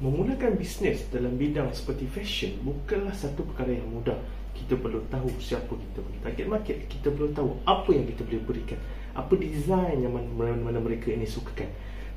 Memulakan bisnes dalam bidang seperti fashion bukanlah satu perkara yang mudah. Kita perlu tahu siapa kita punya target market, kita perlu tahu apa yang kita boleh berikan, apa design yang mana mereka ini sukakan.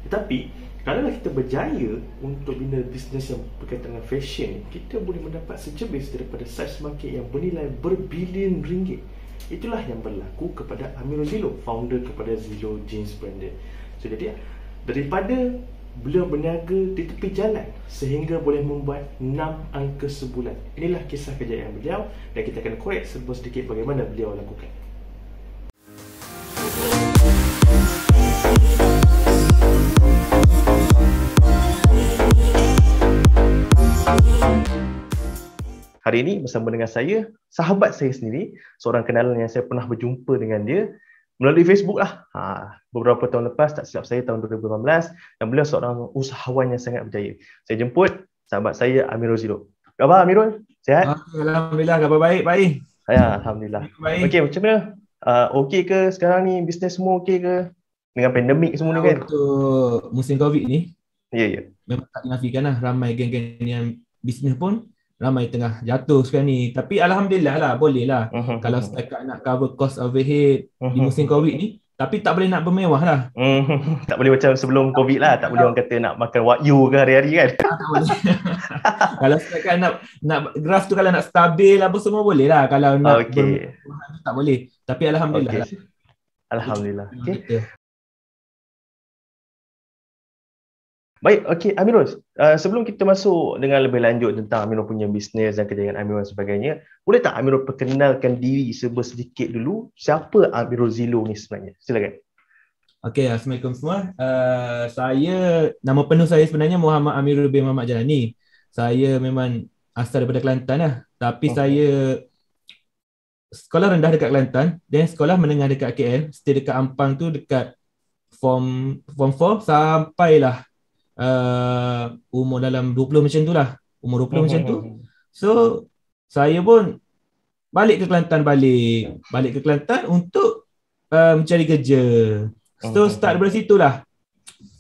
Tetapi kalau kita berjaya untuk bina bisnes yang berkaitan dengan fashion, kita boleh mendapat sejebis daripada size market yang bernilai berbilion ringgit. Itulah yang berlaku kepada Amirul Zilo, founder kepada Zilo Jeans Branded. So jadi daripada beliau berniaga di tepi jalan sehingga boleh membuat 6 angka sebulan. Inilah kisah kejayaan beliau dan kita akan korek sedikit bagaimana beliau lakukan. Hari ini bersama dengan saya, sahabat saya sendiri, seorang kenalan yang saya pernah berjumpa dengan dia melalui Facebook lah. Beberapa tahun lepas, tak silap saya tahun 2018, dan beliau seorang usahawan yang sangat berjaya. Saya jemput sahabat saya Amirul Zilo. Khabar Amirul? Sihat? Alhamdulillah, khabar baik, Pak I. Alhamdulillah. Okey, macam mana? Okey ke sekarang ni? Bisnes semua okey ke? Dengan pandemik semua ni kan? Untuk musim COVID ni, ya. Memang tak dinafikan lah, ramai geng-geng yang bisnes pun ramai tengah jatuh sekarang ni. Tapi Alhamdulillah lah, boleh lah. Kalau setakat nak cover cost overhead di musim COVID ni, tapi tak boleh nak bermewah lah. Tak boleh macam sebelum COVID lah. Tak boleh orang kata nak makan wagyu ke hari-hari kan? Tak boleh. Kalau setakat nak graf tu, kalau nak stabil apa semua boleh lah. Kalau nak bermewah tak boleh. Tapi Alhamdulillah lah. Alhamdulillah. Okay. Baik, okey Amirul, sebelum kita masuk dengan lebih lanjut tentang Amirul punya bisnes dan kejayaan Amirul dan sebagainya, boleh tak Amirul perkenalkan diri sedikit dulu, siapa Amirul Zilo ni sebenarnya? Silakan. Okey, Assalamualaikum semua. Nama penuh saya sebenarnya Muhammad Amirul bin Muhammad Jalani. Saya memang asal daripada Kelantan lah, tapi saya sekolah rendah dekat Kelantan dan sekolah menengah dekat KL, stay dekat Ampang tu dekat form 4 sampailah umur dalam 20 macam tu lah. Umur 20 macam tu. So saya pun balik ke Kelantan untuk mencari kerja. So start daripada situ lah.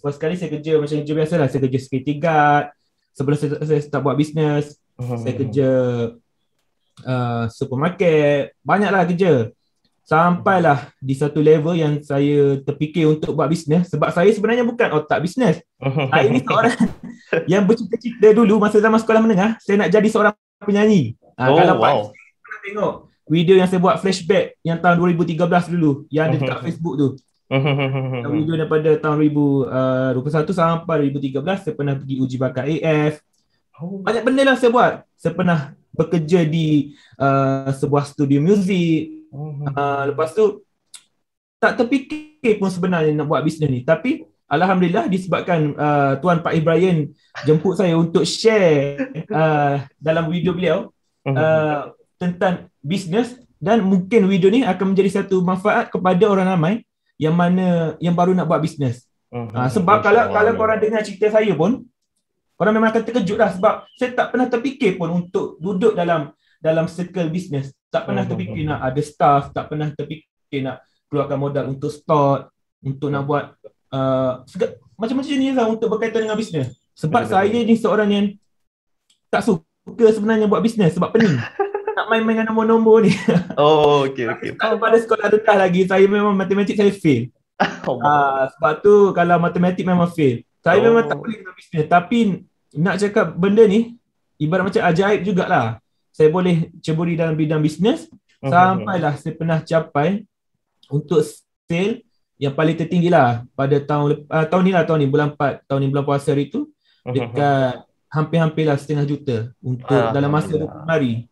First kali saya kerja macam kerja biasa lah. Saya kerja security guard. Sebelum saya start buat bisnes, saya kerja supermarket. Banyaklah kerja. Sampailah di satu level yang saya terfikir untuk buat bisnes. Sebab saya sebenarnya bukan otak bisnes. Saya ni seorang yang bercita-cita dulu masa zaman sekolah menengah, saya nak jadi seorang penyanyi. Kalau Pak pernah tengok video yang saya buat flashback yang tahun 2013 dulu, yang ada dekat Facebook tu. Video daripada tahun 2021 sampai 2013, saya pernah pergi uji bakat AF. Banyak benda lah saya buat. Saya pernah bekerja di sebuah studio muzik. Lepas tu tak terfikir pun sebenarnya nak buat bisnes ni. Tapi Alhamdulillah disebabkan Tuan Pak Ibrahim jemput saya untuk share dalam video beliau tentang bisnes, dan mungkin video ni akan menjadi satu manfaat kepada orang ramai yang baru nak buat bisnes. Sebab kalau korang dengar cerita saya pun, korang memang akan terkejut lah, sebab saya tak pernah terfikir pun untuk duduk dalam circle bisnes. Tak pernah terfikir nak ada staff, tak pernah terfikir nak keluarkan modal untuk start, untuk nak buat macam-macam jenis lah untuk berkaitan dengan bisnes. Sebab saya ni seorang yang tak suka sebenarnya buat bisnes, sebab pening. Nak main-main dengan nombor-nombor ni. Okey. Pada sekolah rendah lagi, saya memang matematik saya fail. Sebab tu kalau matematik memang fail. Saya memang tak boleh dengan bisnes. Tapi nak cakap benda ni ibarat macam ajaib jugalah. Saya boleh ceburi dalam bidang bisnes sampailah saya pernah capai untuk sale yang paling tertinggi lah pada tahun ni bulan 4, tahun ni bulan puasa hari tu, dekat hampir-hampirlah 500,000 juta untuk dalam masa 20 hari.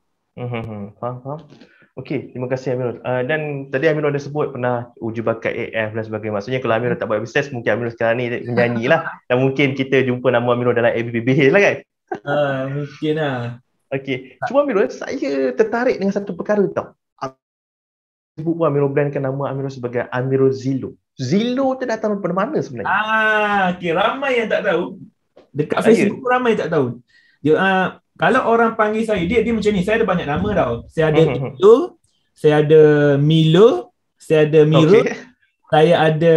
Faham. Okey, terima kasih Amirul. Dan tadi Amirul ada sebut pernah uji bakat AF dan sebagainya. Maksudnya kalau Amirul tak buat bisnes, mungkin Amirul sekarang ni menyanyi lah. Dan mungkin kita jumpa nama Amirul dalam ABBB lah kan? Mungkin lah. Okey, cuma Amirul, saya tertarik dengan satu perkara tau. Sebut pun Amirul brandkan nama Amirul sebagai Amirul Zilo. Zilo tu datang daripada mana sebenarnya? Okey, ramai yang tak tahu. Dekat Facebook ramai yang tak tahu. Dia kalau orang panggil saya, dia macam ni. Saya ada banyak nama tau. Saya ada Ito, saya ada Milo, saya ada Miro, saya ada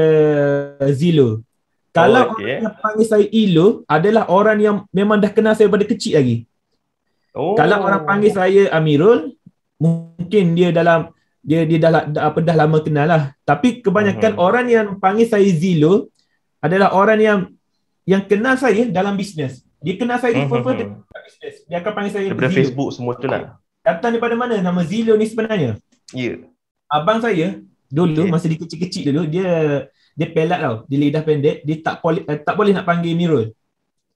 Zilo. Kalau orang yang panggil saya Ilo adalah orang yang memang dah kenal saya pada kecil lagi. Kalau orang panggil saya Amirul, mungkin dia dah lama kenal lah. Tapi kebanyakan orang yang panggil saya Zilo adalah orang yang kenal saya dalam bisnes. Dia kenal saya di bisnes. Dia akan panggil saya daripada Zilo. Facebook semua tu lah. Datang daripada mana nama Zilo ni sebenarnya? Ya. Abang saya dulu masa dia kecil-kecil dulu dia pelat tau. Dia lidah pendek, dia tak boleh nak panggil Mirul.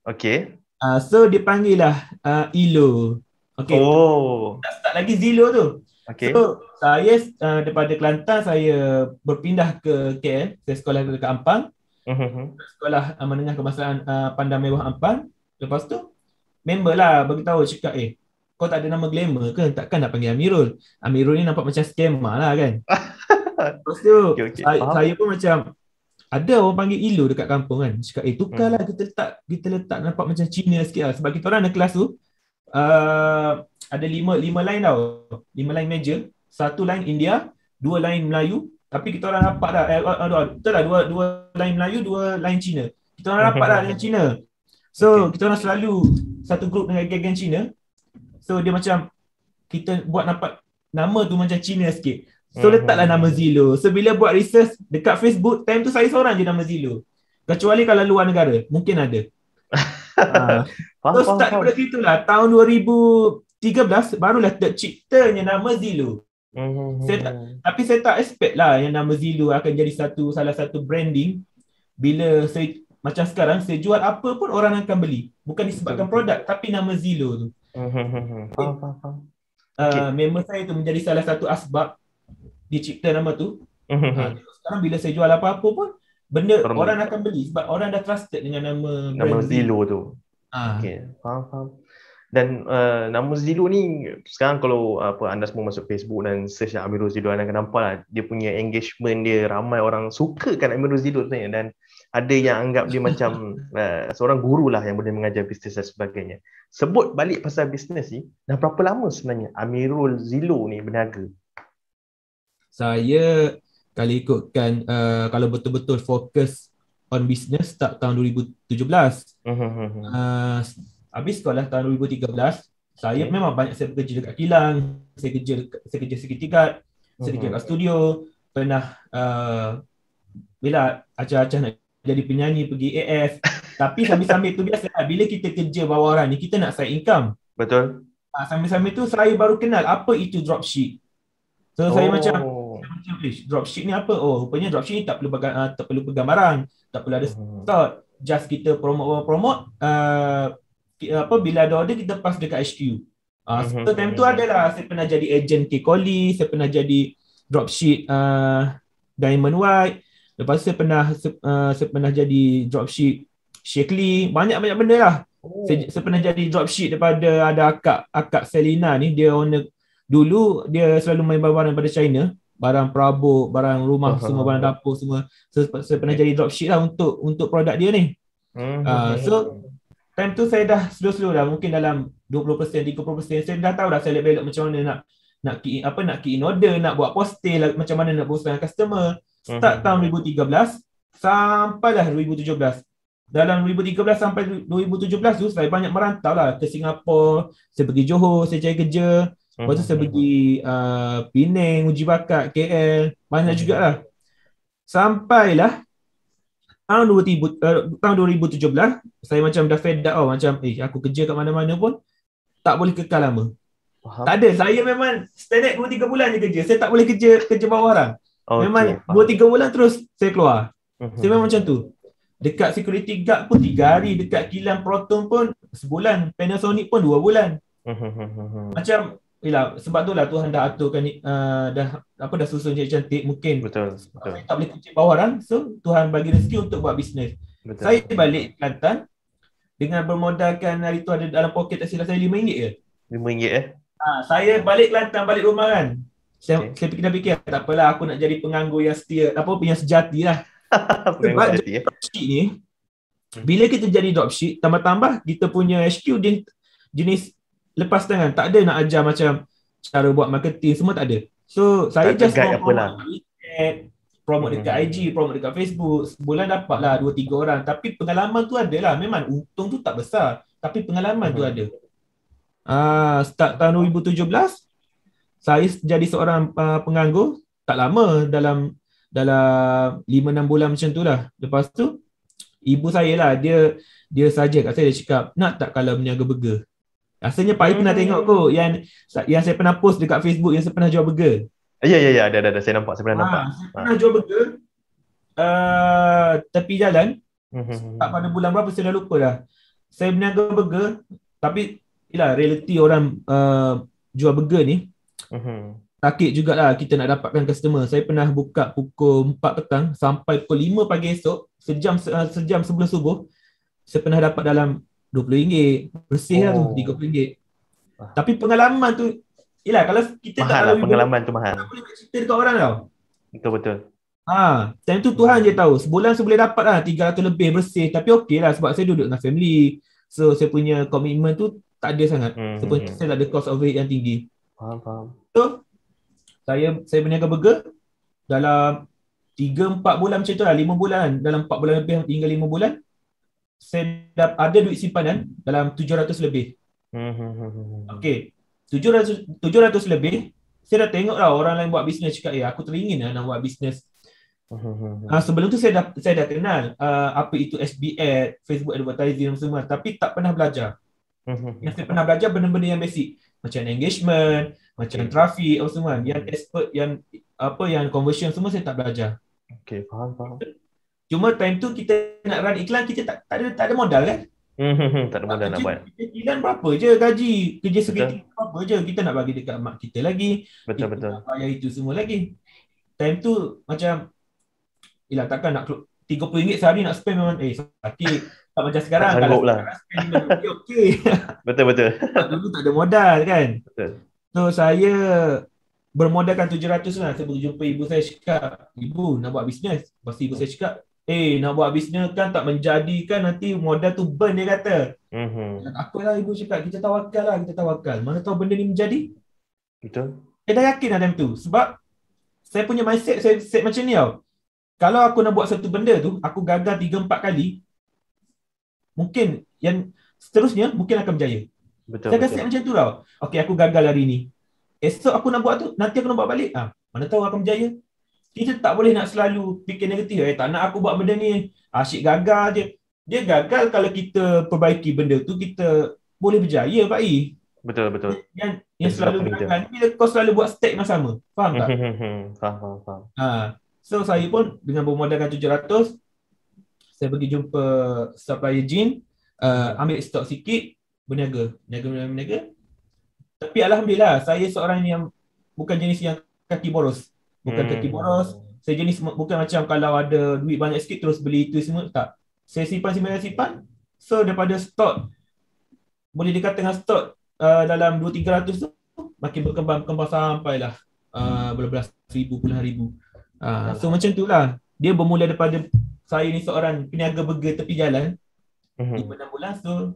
Okey. So dia panggil lah Ilo. Okay. Tak start lagi Zilo tu. Okay. So saya daripada Kelantan saya berpindah ke KL. Saya sekolah dekat Ampang. Sekolah menengah kebangsaan Pandan Mewah Ampang. Lepas tu member lah beritahu cakap kau tak ada nama glamour ke? Takkan nak panggil Amirul. Amirul ni nampak macam scammer lah kan. Lepas tu saya pun macam ada orang panggil Ilo dekat kampung kan. Cakap tukarlah kita letak nampak macam Cina sikit lah. Sebab kita orang ada kelas tu ada lima line tau. 5 line meja. 1 line India, 2 line Melayu. Tapi kita orang rapat dah. Betul lah, 2 line Melayu, 2 line Cina. Kita orang rapat dah dengan Cina. So kita orang selalu satu grup dengan geng-geng Cina. So dia macam kita buat nampak nama tu macam Cina sikit. So letaklah nama Zilo. So bila buat research dekat Facebook, time tu saya seorang je nama Zilo. Kecuali kalau luar negara, mungkin ada. So start daripada situ lah. Tahun 2013 barulah terciptanya nama Zilo. Tapi saya tak expect lah yang nama Zilo akan jadi salah satu branding. Bila saya macam sekarang, saya jual apa pun orang akan beli. Bukan disebabkan produk, tapi nama Zilo tu. Member saya tu menjadi salah satu asbab dicipta nama tu. Sekarang bila saya jual apa-apa pun benda orang akan beli sebab orang dah trusted dengan nama Zilo tu. Okay, faham. Dan nama Zilo ni sekarang kalau anda semua masuk Facebook dan search Amirul Zilo, anda akan nampak lah dia punya engagement dia, ramai orang sukakan Amirul Zilo sebenarnya, dan ada yang anggap dia macam seorang guru lah yang boleh mengajar bisnes dan sebagainya. Sebut balik pasal bisnes ni, dah berapa lama sebenarnya Amirul Zilo ni berniaga? Saya kalau ikutkan kalau betul-betul fokus on business start tahun 2017. Habis sekolah tahun 2013, saya memang banyak saya bekerja dekat kilang, saya kerja sekitikat, saya kerja kat studio, pernah bila acah-acah nak jadi penyanyi pergi AF. Tapi sambil-sambil tu biasa bila kita kerja bawah orang ni kita nak side income. Betul. Sambil-sambil tu saya baru kenal apa itu dropship. So saya macam dropship ni apa? Rupanya dropship ni tak perlu pegang barang, tak perlu ada stock. Just kita promote bila ada order kita pass dekat HQ. So time tu adalah saya pernah jadi agent K-Collie, saya pernah jadi dropship Diamond White. Lepas tu saya pernah jadi dropship Shakely, banyak-banyak benda lah. Saya pernah jadi dropship daripada ada akak Selina ni, dia owner dulu, dia selalu main barang daripada China, barang perabot, barang rumah, semua barang dapur semua. Saya pernah jadi dropship lah untuk produk dia ni. So time tu saya dah slow-slow dah, mungkin dalam 20%, 30% saya dah tahu dah saya belok macam mana nak key in order, nak buat posting lah, macam mana nak berusaha dengan customer. Start tahun 2013 sampailah 2017. Dalam 2013 sampai 2017 tu saya banyak merantau lah ke Singapura, saya pergi Johor, saya cari kerja. Lepas tu saya pergi Penang, uji bakat, KL, banyak jugalah. Sampailah tahun 2017 saya macam dah fed up macam aku kerja kat mana-mana pun tak boleh kekal lama. Tak ada, saya memang standard 2-3 bulan je kerja. Saya tak boleh kerja bawah orang. Memang 2-3 bulan terus saya keluar. Saya memang macam tu. Dekat security guard pun 3 hari, dekat kilang Proton pun sebulan, Panasonic pun 2 bulan. Macam sebab tu lah Tuhan dah aturkan dah susun cantik mungkin. Betul. Tak boleh kerja bawah orang, so Tuhan bagi rezeki untuk buat bisnes. Saya balik Kelantan dengan bermodalkan hari tu ada dalam poket tak silap saya RM5 je. RM5 saya balik Kelantan, balik rumah kan. Saya fikir tak apalah, aku nak jadi penganggur yang setia, yang sejati lah. Sebab dropship ni, bila kita jadi dropship, tambah-tambah kita punya HQ jenis lepas tangan, tak ada nak ajar macam cara buat marketing, semua tak ada. So saya just promote dekat IG, promote dekat Facebook, sebulan dapatlah 2-3 orang. Tapi pengalaman tu ada lah. Memang untung tu tak besar, tapi pengalaman tu ada. Start tahun 2017, saya jadi seorang penganggur. Tak lama, dalam 5-6 bulan macam tu lah. Lepas tu ibu saya lah, dia saja kat saya, dia cakap, nak tak kalau berniaga burger? Rasanya Pak Ayi pernah tengok kot yang saya pernah post dekat Facebook yang saya pernah jual burger. Ya, ada. Saya pernah nampak. Saya pernah jual burger tepi jalan. Tak pada bulan berapa saya dah lupa dah. Saya berniaga burger, tapi ialah realiti orang jual burger ni sakit jugalah kita nak dapatkan customer. Saya pernah buka pukul 4 petang sampai pukul 5 pagi esok, sejam sebelum subuh. Saya pernah dapat dalam RM20, bersih lah tu RM30. Tapi pengalaman tu, yelah kalau kita mahal tak lah, pengalaman tu mahal. Tak boleh nak cerita dekat orang tau. Betul. Time tu Tuhan je tahu. Sebulan saya boleh dapat lah 300 lebih bersih. Tapi okey lah sebab saya duduk dengan family. So saya punya komitmen tu tak ada sangat. Saya tak ada cost of it yang tinggi. Faham. So saya berniaga burger dalam 3-4 bulan macam tu lah, 5 bulan. Dalam 4 bulan lebih hingga 5 bulan, saya ada duit simpanan dalam 700 lebih. Okey, 700 lebih. Saya dah tengok lah orang lain buat bisnes, cakap aku teringin lah nak buat bisnes. Sebelum tu saya dah kenal apa itu SB Ad, Facebook Advertising semua, tapi tak pernah belajar. Yang saya pernah belajar benda-benda yang basic, macam engagement, macam traffic apa semua. Yang expert, yang conversion semua saya tak belajar. Okey, faham. Cuma time tu kita nak run iklan, kita tak ada modal kan? Tak ada modal nak buat. Iklan berapa je gaji, kerja sekretik berapa je, kita nak bagi dekat mak kita lagi. Betul. Nak bayar itu semua lagi. Time tu macam takkan nak RM30 sehari nak spend memang sakit. Tak macam sekarang, tak kalau lah. spend RM50 okey. Betul. Dulu tak ada modal kan. Betul. So saya bermodalkan 700 lah. Saya berjumpa ibu saya, cakap, ibu nak buat bisnes. Lepas ibu saya cakap, nak buat bisnes kan tak menjadikan, nanti modal tu burn, dia kata. Apalah ibu cakap, kita tawakal. Mana tahu benda ni menjadi. Betul. Saya dah yakin lah time tu. Sebab saya punya mindset, saya set macam ni tau. Kalau aku nak buat satu benda tu, aku gagal 3-4 kali, mungkin yang seterusnya mungkin akan berjaya. Betul. Saya set macam tu tau. Okey, aku gagal hari ni. Esok aku nak buat tu, nanti aku nak buat balik. Mana tahu akan berjaya. Kita tak boleh nak selalu fikir negatif. Tak nak aku buat benda ni, asyik gagal je. Dia gagal kalau kita perbaiki benda tu, kita boleh berjaya, Pak I. Betul. Yang selalu gagal, bila kau selalu buat step yang sama. Faham tak? Faham. So saya pun dengan bermodalkan 700, saya pergi jumpa supplier jin, ambil stok sikit, berniaga. Tapi alhamdulillah, saya seorang yang bukan jenis yang kaki boros. Saya jenis bukan macam kalau ada duit banyak sikit terus beli itu semua, tak. Saya simpan. So daripada stok, boleh dikatakan stok dalam 200-300 tu makin berkembang sampailah berbelas ribu, puluhan ribu. So macam itulah. Dia bermula daripada saya ni seorang peniaga burger tepi jalan 5-6 bulan. So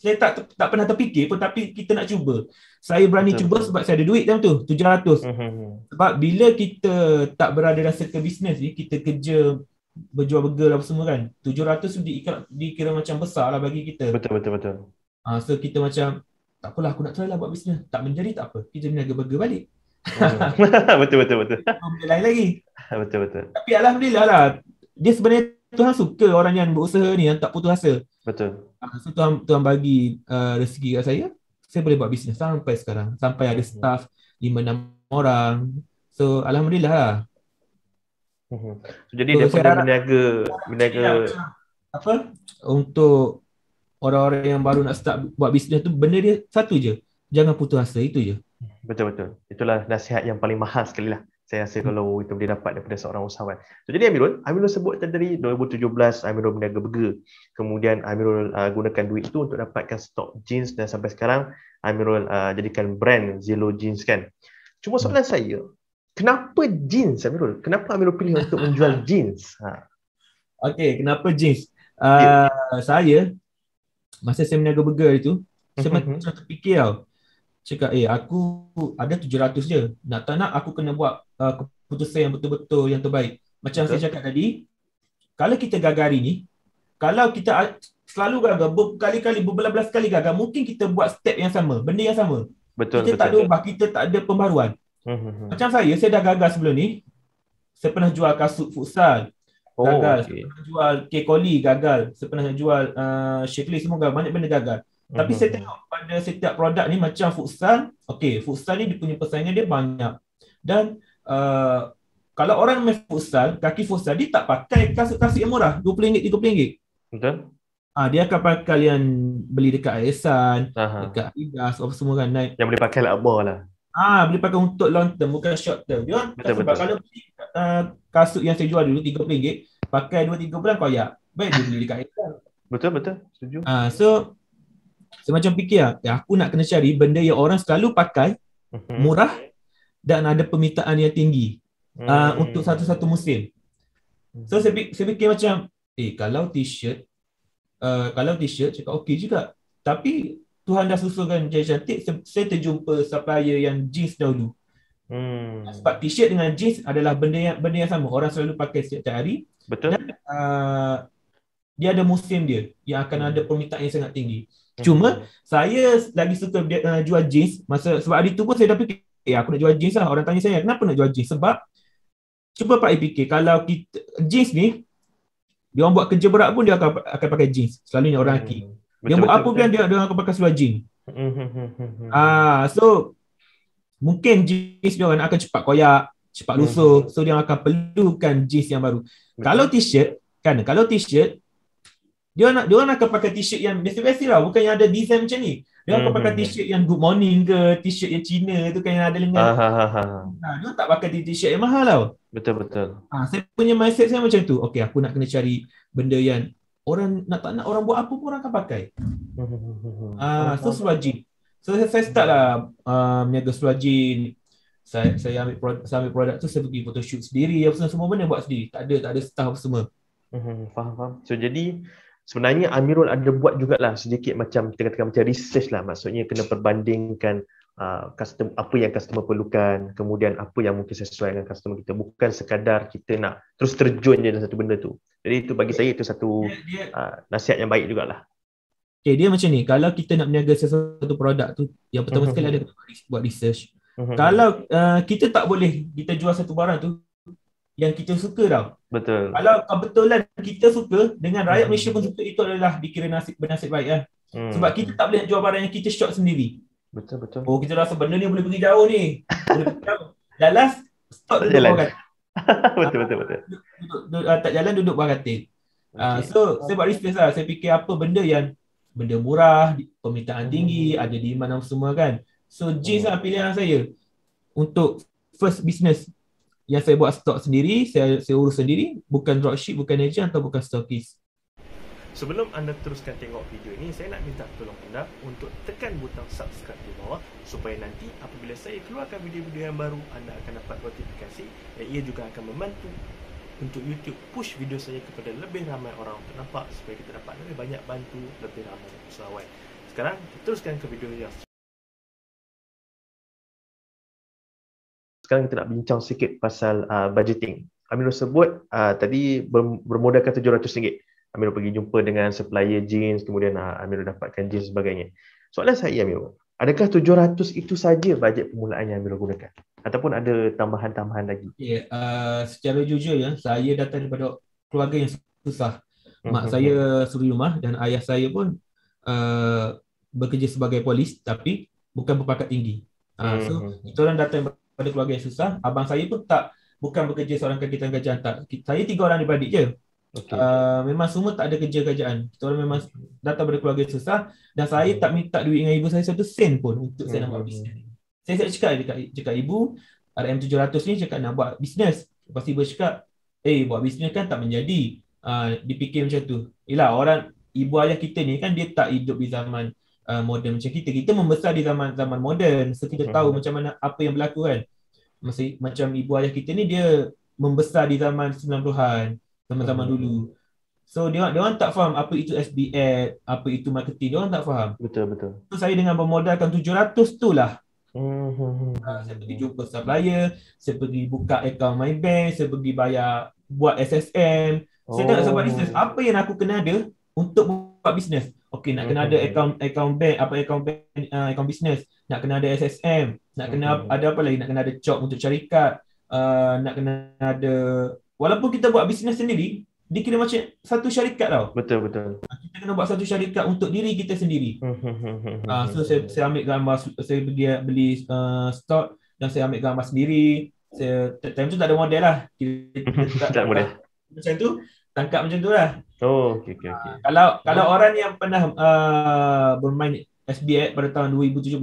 saya tak pernah terfikir pun, tapi kita nak cuba. Saya berani cuba sebab saya ada duit dalam tu, 700. Sebab bila kita tak berada rasa ke bisnes ni, kita kerja berjual burger apa semua kan, 700 tu dikira macam besar lah bagi kita. Betul. So kita macam, tak apalah, aku nak try lah buat bisnes. Tak menjadi tak apa, kita berniaga burger balik. Betul. Benda lain lagi. Betul. Tapi alhamdulillah lah, dia sebenarnya Tuhan suka orang yang berusaha ni, yang tak putus asa. Betul. So Tuhan bagi rezeki kat saya boleh buat bisnes sampai sekarang, sampai ada staff 5-6 orang. So alhamdulillah lah. Jadi daripada berniaga apa, untuk orang-orang yang baru nak start buat bisnes tu, benda dia satu je, jangan putus asa, itu je. Betul. Itulah nasihat yang paling mahal sekali lah. Saya rasa kalau itu boleh dapat daripada seorang usahawan. So, jadi Amirul sebut tadi 2017 Amirul berniaga burger. Kemudian Amirul gunakan duit itu untuk dapatkan stok jeans, dan sampai sekarang Amirul jadikan brand Zelo Jeans kan. Cuma soalan saya, kenapa jeans Amirul? Kenapa Amirul pilih untuk menjual jeans? Okey, kenapa jeans? Saya masa saya berniaga burger itu, saya macam terfikir tau. Cakap, aku ada 700 je. Nak tak nak aku kena buat keputusan yang betul-betul yang terbaik. Macam saya cakap tadi, kalau kita gagal hari ni, kalau kita selalu gagal, berkali-kali, berbelas-belas kali gagal, mungkin kita buat step yang sama, benda yang sama. Kita tak ada ubah, kita tak ada pembaruan. Macam saya dah gagal sebelum ni. Saya pernah jual kasut futsal, gagal. Saya pernah jual K-Coli, gagal. Saya pernah jual Shakely, semua gagal. Banyak benda gagal. Tapi saya tengok pada setiap produk ni macam futsal, futsal ni dia punya persaingan dia banyak. Dan kalau orang main futsal, kaki futsal, dia tak pakai kasut-kasut yang murah, RM20, RM30. Betul. Dia akan pakai kalian beli dekat Ayasan, dekat Adidas, apa semua kan. Yang boleh pakai lakbar lah. Boleh pakai untuk long term, bukan short term. Dia sebab kalau beli kasut yang saya jual dulu RM30, pakai 2-3 bulan koyak. Baik dia beli dekat Ayasan. Betul, setuju. So saya macam fikir aku nak kena cari benda yang orang selalu pakai, murah dan ada permintaan yang tinggi untuk satu-satu musim. So saya fikir macam kalau t-shirt cakap okey juga. Tapi Tuhan dah susulkan jadi cantik, saya terjumpa supplier yang jeans dahulu. Sebab t-shirt dengan jeans adalah benda yang sama. Orang selalu pakai setiap hari. Betul. Dan dia ada musim dia yang akan ada permintaan yang sangat tinggi. Cuma saya lagi suka jual jeans. Sebab hari tu pun saya dah fikir aku nak jual jeans lah. Orang tanya saya kenapa nak jual jeans. Sebab cuba Pak fikir, kalau kita jeans ni, dia orang buat kerja berat pun dia akan pakai jeans. Selalunya orang lelaki. Dia buat apa pun dia akan pakai seluar jeans. So mungkin jeans dia orang akan cepat koyak, cepat lusuh. So dia akan perlukan jeans yang baru. Kalau t-shirt, dia orang akan pakai t-shirt yang biasa-biasa lah, bukan yang ada design macam ni. Dia akan pakai t-shirt yang Good Morning ke, t-shirt yang Cina tu kan yang ada lengan. Dia tak pakai t-shirt yang mahal tau. Betul. Saya punya mindset saya macam tu. Okey, aku nak kena cari benda yang orang tak nak orang buat apa pun orang akan pakai. So seluar jean. So saya start lah meniaga seluar jean. Saya ambil produk tu, saya pergi photoshoot sendiri, apa semua benda buat sendiri. Tak ada staff semua. Faham. So jadi sebenarnya Amirul ada buat jugalah sedikit macam kita katakan macam research lah. Maksudnya kena perbandingkan apa yang customer perlukan, kemudian apa yang mungkin sesuai dengan customer kita. Bukan sekadar kita nak terus terjun je dalam satu benda tu. Jadi itu bagi saya itu satu nasihat yang baik jugalah. Dia macam ni, kalau kita nak meniaga sesuatu produk tu, yang pertama sekali ada buat research. Kalau kita tak boleh kita jual satu barang tu yang kita suka tau. Betul. Kalau kebetulan kita suka, dengan rakyat Malaysia pun suka, itu adalah dikira bernasib baik lah. Sebab kita tak boleh jual barang yang kita shop sendiri. Betul. Kita rasa benda ni boleh pergi jauh ni. Boleh pergi jauh. Dah last, stop duduk bawah katil. Betul. Tak jalan, duduk bawah katil. So, saya buat research lah. Saya fikir apa benda yang benda murah, permintaan tinggi, ada di mana semua kan. So, jeans lah pilihan saya. Untuk first business yang saya buat stok sendiri, saya urus sendiri. Bukan dropship, bukan agent atau bukan stockist. Sebelum anda teruskan tengok video ini, saya nak minta tolong anda untuk tekan butang subscribe di bawah supaya nanti apabila saya keluarkan video-video yang baru, anda akan dapat notifikasi dan ia juga akan membantu untuk YouTube push video saya kepada lebih ramai orang untuk nampak supaya kita dapat lebih banyak bantu lebih ramai usahawan. Sekarang kita teruskan ke video yang sekarang kita nak bincang sikit pasal budgeting. Amirul sebut tadi bermodalkan RM700. Amirul pergi jumpa dengan supplier jeans, kemudian Amirul dapatkan jeans sebagainya. Soalan saya Amirul, adakah 700 itu saja bajet permulaan yang Amirul gunakan? Ataupun ada tambahan-tambahan lagi? Secara jujur ya, saya datang daripada keluarga yang susah. Mak saya suri rumah dan ayah saya pun bekerja sebagai polis tapi bukan berpangkat tinggi. So kita orang datang daripada keluarga yang susah. Abang saya pun bukan bekerja seorang kakitan kerajaan, tak. Saya 3 orang adik-beradik je. Memang semua tak ada kerja kerajaan. Kita orang memang datang dari keluarga susah dan saya tak minta duit dengan ibu saya satu sen pun untuk saya nak buat bisnes. Saya cakap ibu, RM700 ni cakap nak buat bisnes. Lepas ibu cakap, buat bisnes kan tak menjadi. Dipikir macam tu. Yelah, orang ibu ayah kita ni kan dia tak hidup di zaman moden macam kita. Kita membesar di zaman moden. So kita tahu macam mana apa yang berlaku kan. Macam ibu ayah kita ni dia membesar di zaman 90-an. Zaman-zaman dulu. So dia orang tak faham apa itu SBA, apa itu marketing. Dia orang tak faham. Betul. So saya dengan bermodalkan 700 tu lah Saya pergi jumpa supplier, saya pergi buka akaun MyBank, saya pergi bayar buat SSM. Saya nak sebab bisnes, apa yang aku kena ada untuk buat bisnes. Okey, nak kena ada akaun bank, akaun bisnes, nak kena ada SSM, nak kena ada apa lagi, nak kena ada job untuk syarikat, nak kena ada, walaupun kita buat bisnes sendiri, dikira macam satu syarikat tau. Betul. Kita kena buat satu syarikat untuk diri kita sendiri. So saya ambil gambar, saya pergi beli stok dan saya ambil gambar sendiri. Time tu tak ada model lah. Tak ada model. Macam tu, tangkap macam tu lah. Okey. Kalau orang yang pernah bermain SBX pada tahun 2017,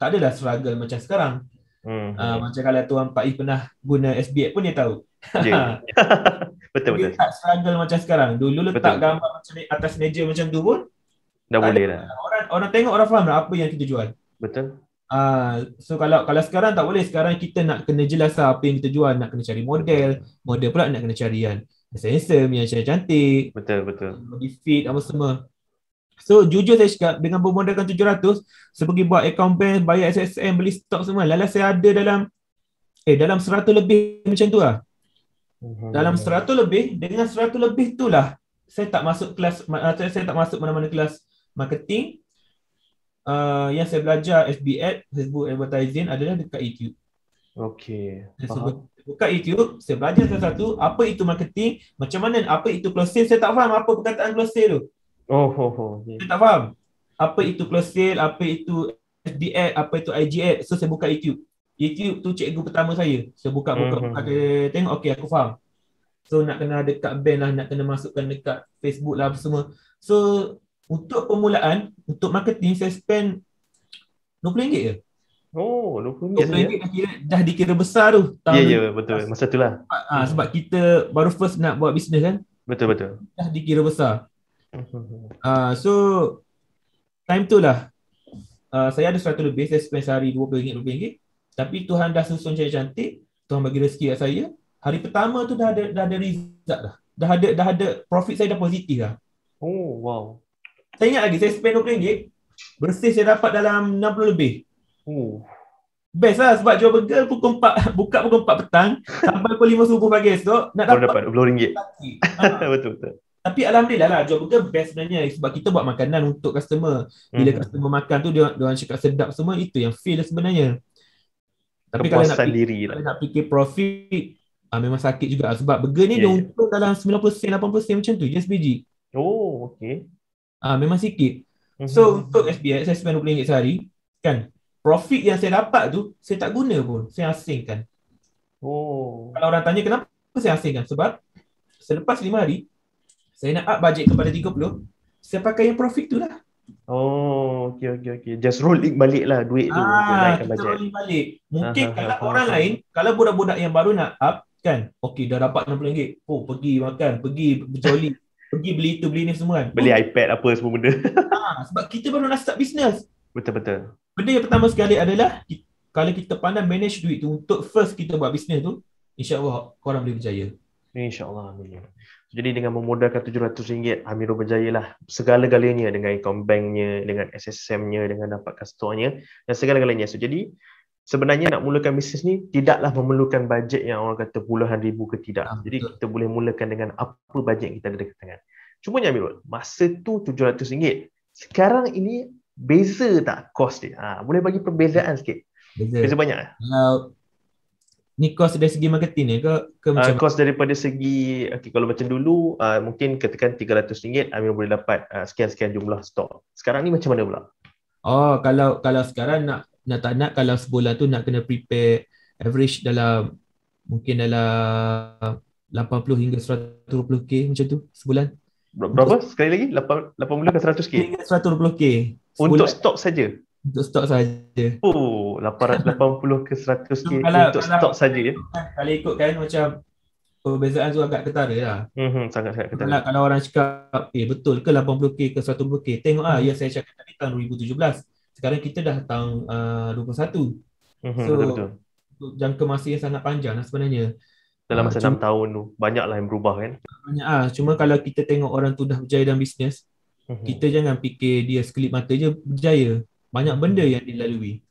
tak adalah struggle macam sekarang. Macam kalau Tuan Pak I pernah guna SBX pun dia tahu. Yeah. Betul. Dia tak struggle macam sekarang. Dulu letak gambar macam ni atas meja macam tu pun dah boleh dah. Orang tengok, orang faham lah apa yang kita jual. Betul. So kalau sekarang tak boleh. Sekarang kita nak kena jelas lah apa yang kita jual. Nak kena cari model pula nak kena cari yang handsome, yang cantik. Betul. Body fit apa semua. So jujur saya cakap, dengan bermodalkan 700, saya pergi buat account bank, bayar SSM, beli stok semua. Lala saya ada dalam 100 lebih macam tu lah. Dalam 100 lebih, dengan 100 lebih tu lah saya tak masuk kelas, saya tak masuk mana-mana kelas marketing. Yang saya belajar FB Facebook advertising adalah dekat YouTube. Okey. Buka YouTube, saya belajar satu-satu apa itu marketing, macam mana, apa itu close sale. Saya tak faham apa perkataan close sale tu. Okay. Saya tak faham apa itu close sale, apa itu FB ad, apa itu IG ad. So saya buka YouTube. YouTube tu cikgu pertama saya. Saya buka dia tengok, okey aku faham. So nak kena dekat band lah, nak kena masukkan dekat Facebook lah apa semua. So untuk permulaan, untuk marketing saya spend RM20 je. RM20 dah dikira besar tu. Ya, betul. Masa tu lah. Sebab kita baru first nak buat bisnes kan. Betul. Dah dikira besar. So time tu lah saya ada 100 lebih, saya spend sehari RM20. Tapi Tuhan dah susun cantik, Tuhan bagi rezeki kat saya. Hari pertama tu dah ada result dah. Dah ada profit, saya dah positif lah. Oh wow. Saya ingat lagi, saya spend RM20, bersih saya dapat dalam 60 lebih. Best lah, sebab jual burger pukul 4, buka pukul 4 petang sampai pukul 5 subuh pagi esok nak dapat RM20. Betul. Tapi alhamdulillah lah, jual burger best sebenarnya, sebab kita buat makanan untuk customer. Bila customer makan tu dia orang cakap sedap semua, itu yang feel sebenarnya. Tapi kalau nak fikir profit, memang sakit juga sebab burger ni dia untung dalam 90%, 80% macam tu je sebiji. Okey. Memang sikit. So untuk SBX saya spend RM20 sehari kan. Profit yang saya dapat tu saya tak guna pun, saya asingkan. Kalau orang tanya kenapa saya asingkan, sebab selepas 5 hari saya nak up budget kepada 30, saya pakai yang profit tu lah. Okey. Just rolling balik lah duit tu untuk naikkan budget. Rolling balik. Mungkin kalau orang lain, kalau budak-budak yang baru nak up kan, okey dah dapat RM60, pergi makan, pergi berjoli, pergi beli itu beli ni semua kan. Beli iPad apa semua benda. Sebab kita baru nak start business. Betul. Benda yang pertama sekali adalah kalau kita pandai manage duit tu untuk first kita buat business tu, insya-Allah korang boleh berjaya. InsyaAllah. Amin. Jadi dengan memodalkan RM700, Amirul berjaya lah segala-galanya, dengan account banknya, dengan SSM-nya, dengan dapatkan store-nya dan segala-galanya. So jadi sebenarnya nak mulakan bisnes ni tidaklah memerlukan bajet yang orang kata puluhan ribu ke tidak. Jadi kita boleh mulakan dengan apa bajet yang kita ada dekat tangan. Cuma Amirul, masa tu RM700. Sekarang ini beza tak kos dia? Boleh bagi perbezaan sikit? Beza banyak lah. Ni kos dari segi marketing ni ke macam kos daripada segi kalau macam dulu mungkin katakan RM300 Amir boleh dapat sekian-sekian jumlah stok. Sekarang ni macam mana pula? Kalau sekarang nak tak nak, kalau sebulan tu nak kena prepare average dalam mungkin dalam 80 hingga 120k macam tu sebulan. Berapa? Sekali lagi? 80 ke 100k? Hingga 120k. Untuk stok saja. Untuk stok saja. 880 ke 100k untuk stok saja ya. Kalau ikut kan macam perbezaan tu agak ketara lah. Sangat-sangat ketara. Kalau orang cakap betul ke 80k ke 120k, tengok ya saya cakap tadi tahun 2017. Sekarang kita dah tahun 21. So betul. Jangka masa yang sangat panjang lah sebenarnya. Dalam masa 6 tahun tu banyaklah yang berubah kan. Banyak cuma kalau kita tengok orang tu dah berjaya dalam bisnes, kita jangan fikir dia sekelip mata je berjaya. Banyak benda yang dilalui.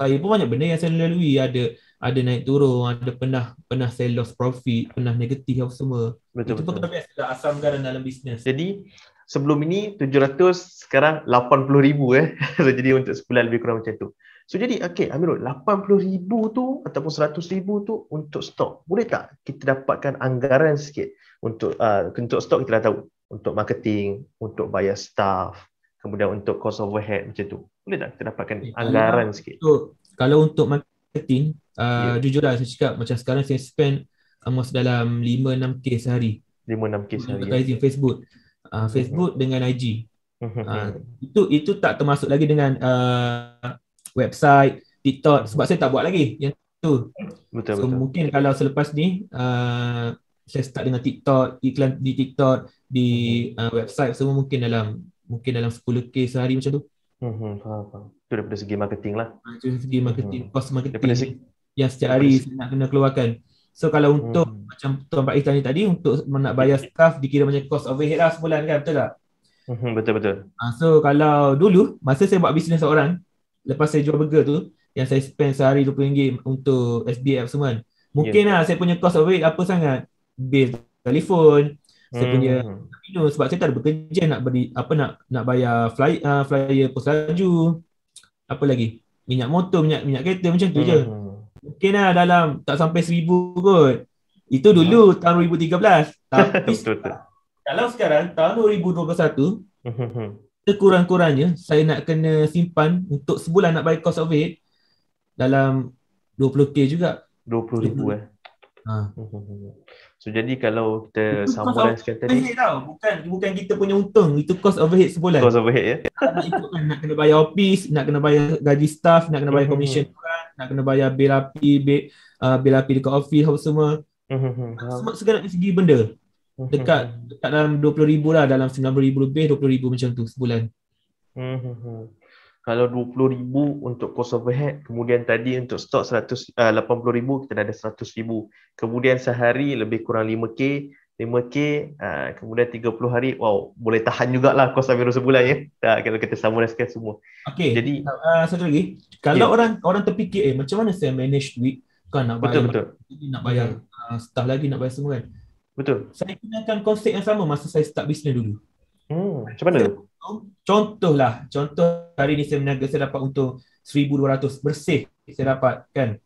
Saya pun banyak benda yang saya lalui, ada naik turun, ada pernah saya lost profit, pernah negatif apa semua. Itu pun kena biasa lah, asam garam dalam bisnes. Jadi sebelum ini 700, sekarang 80,000 so, jadi untuk sebulan lebih kurang macam tu. So jadi Amirul, 80,000 tu ataupun 100,000 tu untuk stok. Boleh tak kita dapatkan anggaran sikit untuk stok? Kita dah tahu untuk marketing, untuk bayar staff, kemudian untuk cost overhead macam tu. Boleh tak kita dapatkan anggaran sikit? Kalau untuk marketing, jujur lah saya cakap, macam sekarang saya spend almost dalam 5-6K sehari. 5-6K sehari. Advertising Facebook. Facebook dengan IG. Itu tak termasuk lagi dengan website, TikTok, sebab saya tak buat lagi yang tu. Betul. Mungkin kalau selepas ni saya start dengan TikTok, iklan di TikTok, di website semua, mungkin dalam 10K sehari macam tu. Faham. Itu daripada segi marketing lah. Dari segi marketing, cost marketing yang setiap hari saya nak kena keluarkan. So kalau untuk macam Tuan Pak Ikhlas tadi, untuk nak bayar staff dikira macam cost overhead lah sebulan kan, betul tak? Betul. So kalau dulu masa saya buat bisnes seorang, lepas saya jual burger tu, yang saya spend sehari RM20 untuk SBF semua kan, mungkin lah saya punya cost overhead apa sangat, bil telefon, saya punya minum, sebab saya tak ada bekerja, nak beri nak bayar flyer pos laju, apa lagi, minyak motor, minyak kereta, macam tu je. Mungkin lah dalam tak sampai 1,000 kot. Itu dulu tahun 2013. Tapi kalau sekarang tahun 2021, sekurang-kurangnya saya nak kena simpan untuk sebulan nak bayar cost overhead dalam 20K juga. 20,000 So jadi kalau kita sambungkan sekian tadi, bukan kita punya untung, itu cost overhead sebulan. Cost overhead ya. Nak kena bayar office, nak kena bayar gaji staff, nak kena bayar commission, nak kena bayar bil api dekat office apa semua. Semua segala segi benda. Dekat dalam 20,000 lah, dalam 90,000 lebih, 20,000 macam tu sebulan. Kalau 20,000 untuk cost overhead, kemudian tadi untuk stok 80,000, kita dah ada 100,000. Kemudian sehari lebih kurang 5K, kemudian 30 hari, wow, boleh tahan jugalah kos Amirul sebulan ya. Kalau kita summariskan semua. Okey. Jadi satu lagi, kalau orang terfikir macam mana saya manage duit, kan nak bayar nak bayar staff lagi, nak bayar semua kan. Betul. Saya gunakan konsep yang sama masa saya start bisnes dulu. Macam mana? Contoh hari ni saya berniaga, saya dapat untung 1,200 bersih saya dapat kan.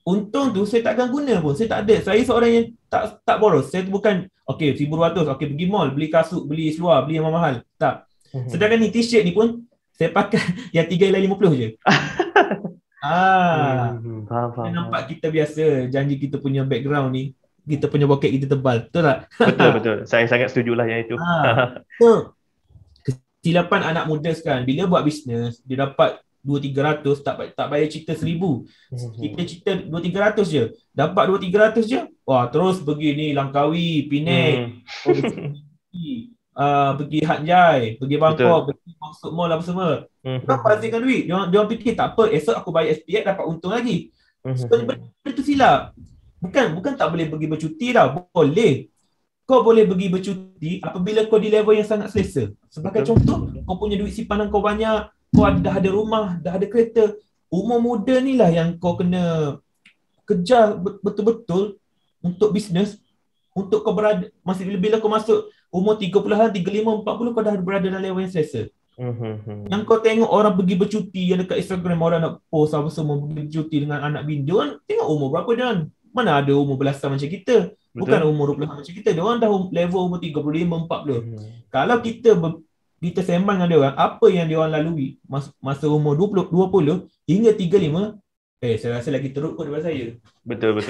Untung tu saya takkan guna pun, saya tak ada. Saya seorang yang tak boros. Saya tu bukan 1,200, pergi mall, beli kasut, beli seluar, beli yang mahal. Tak. Sedangkan ni t-shirt ni pun saya pakai yang 3,50 je. Faham. Nampak kita biasa, janji kita punya background ni, kita punya poket kita tebal. Betul tak? Betul. Saya sangat setujulah yang itu. So, kesilapan anak muda sekarang, bila buat bisnes, dia dapat 200-300, tak bayar cerita 1,000. Kita cerita 200-300 je. Dapat 200-300 je. Wah, terus pergi ni Langkawi, Penang, pergi Hat Yai, pergi Bangkok, pergi masuk mall apa semua. Kenapa hasilkan duit? Dia fikir tak apa, esok aku bayar SPF dapat untung lagi. Benda tu silap. Bukan tak boleh pergi bercuti dah. Boleh. Kau boleh pergi bercuti apabila kau di level yang sangat selesa. Sebagai contoh, kau punya duit simpanan kau banyak, kau dah ada rumah, dah ada kereta. Umur muda ni lah yang kau kena kejar betul-betul untuk bisnes, untuk kau berada, bila kau masuk umur 30-an, 35, 40, kau dah berada dalam level yang selesa. Yang kau tengok orang pergi bercuti yang dekat Instagram, orang nak post apa semua, pergi bercuti dengan anak bini, dia orang tengok umur berapa dia orang. Mana ada umur belasan macam kita. Bukan umur 20 macam kita. Dia orang dah level umur 35, 40. Kalau kita sembang dengan dia orang, apa yang dia orang lalui masa umur 20 hingga 35, saya rasa lagi teruk kot daripada saya. Betul.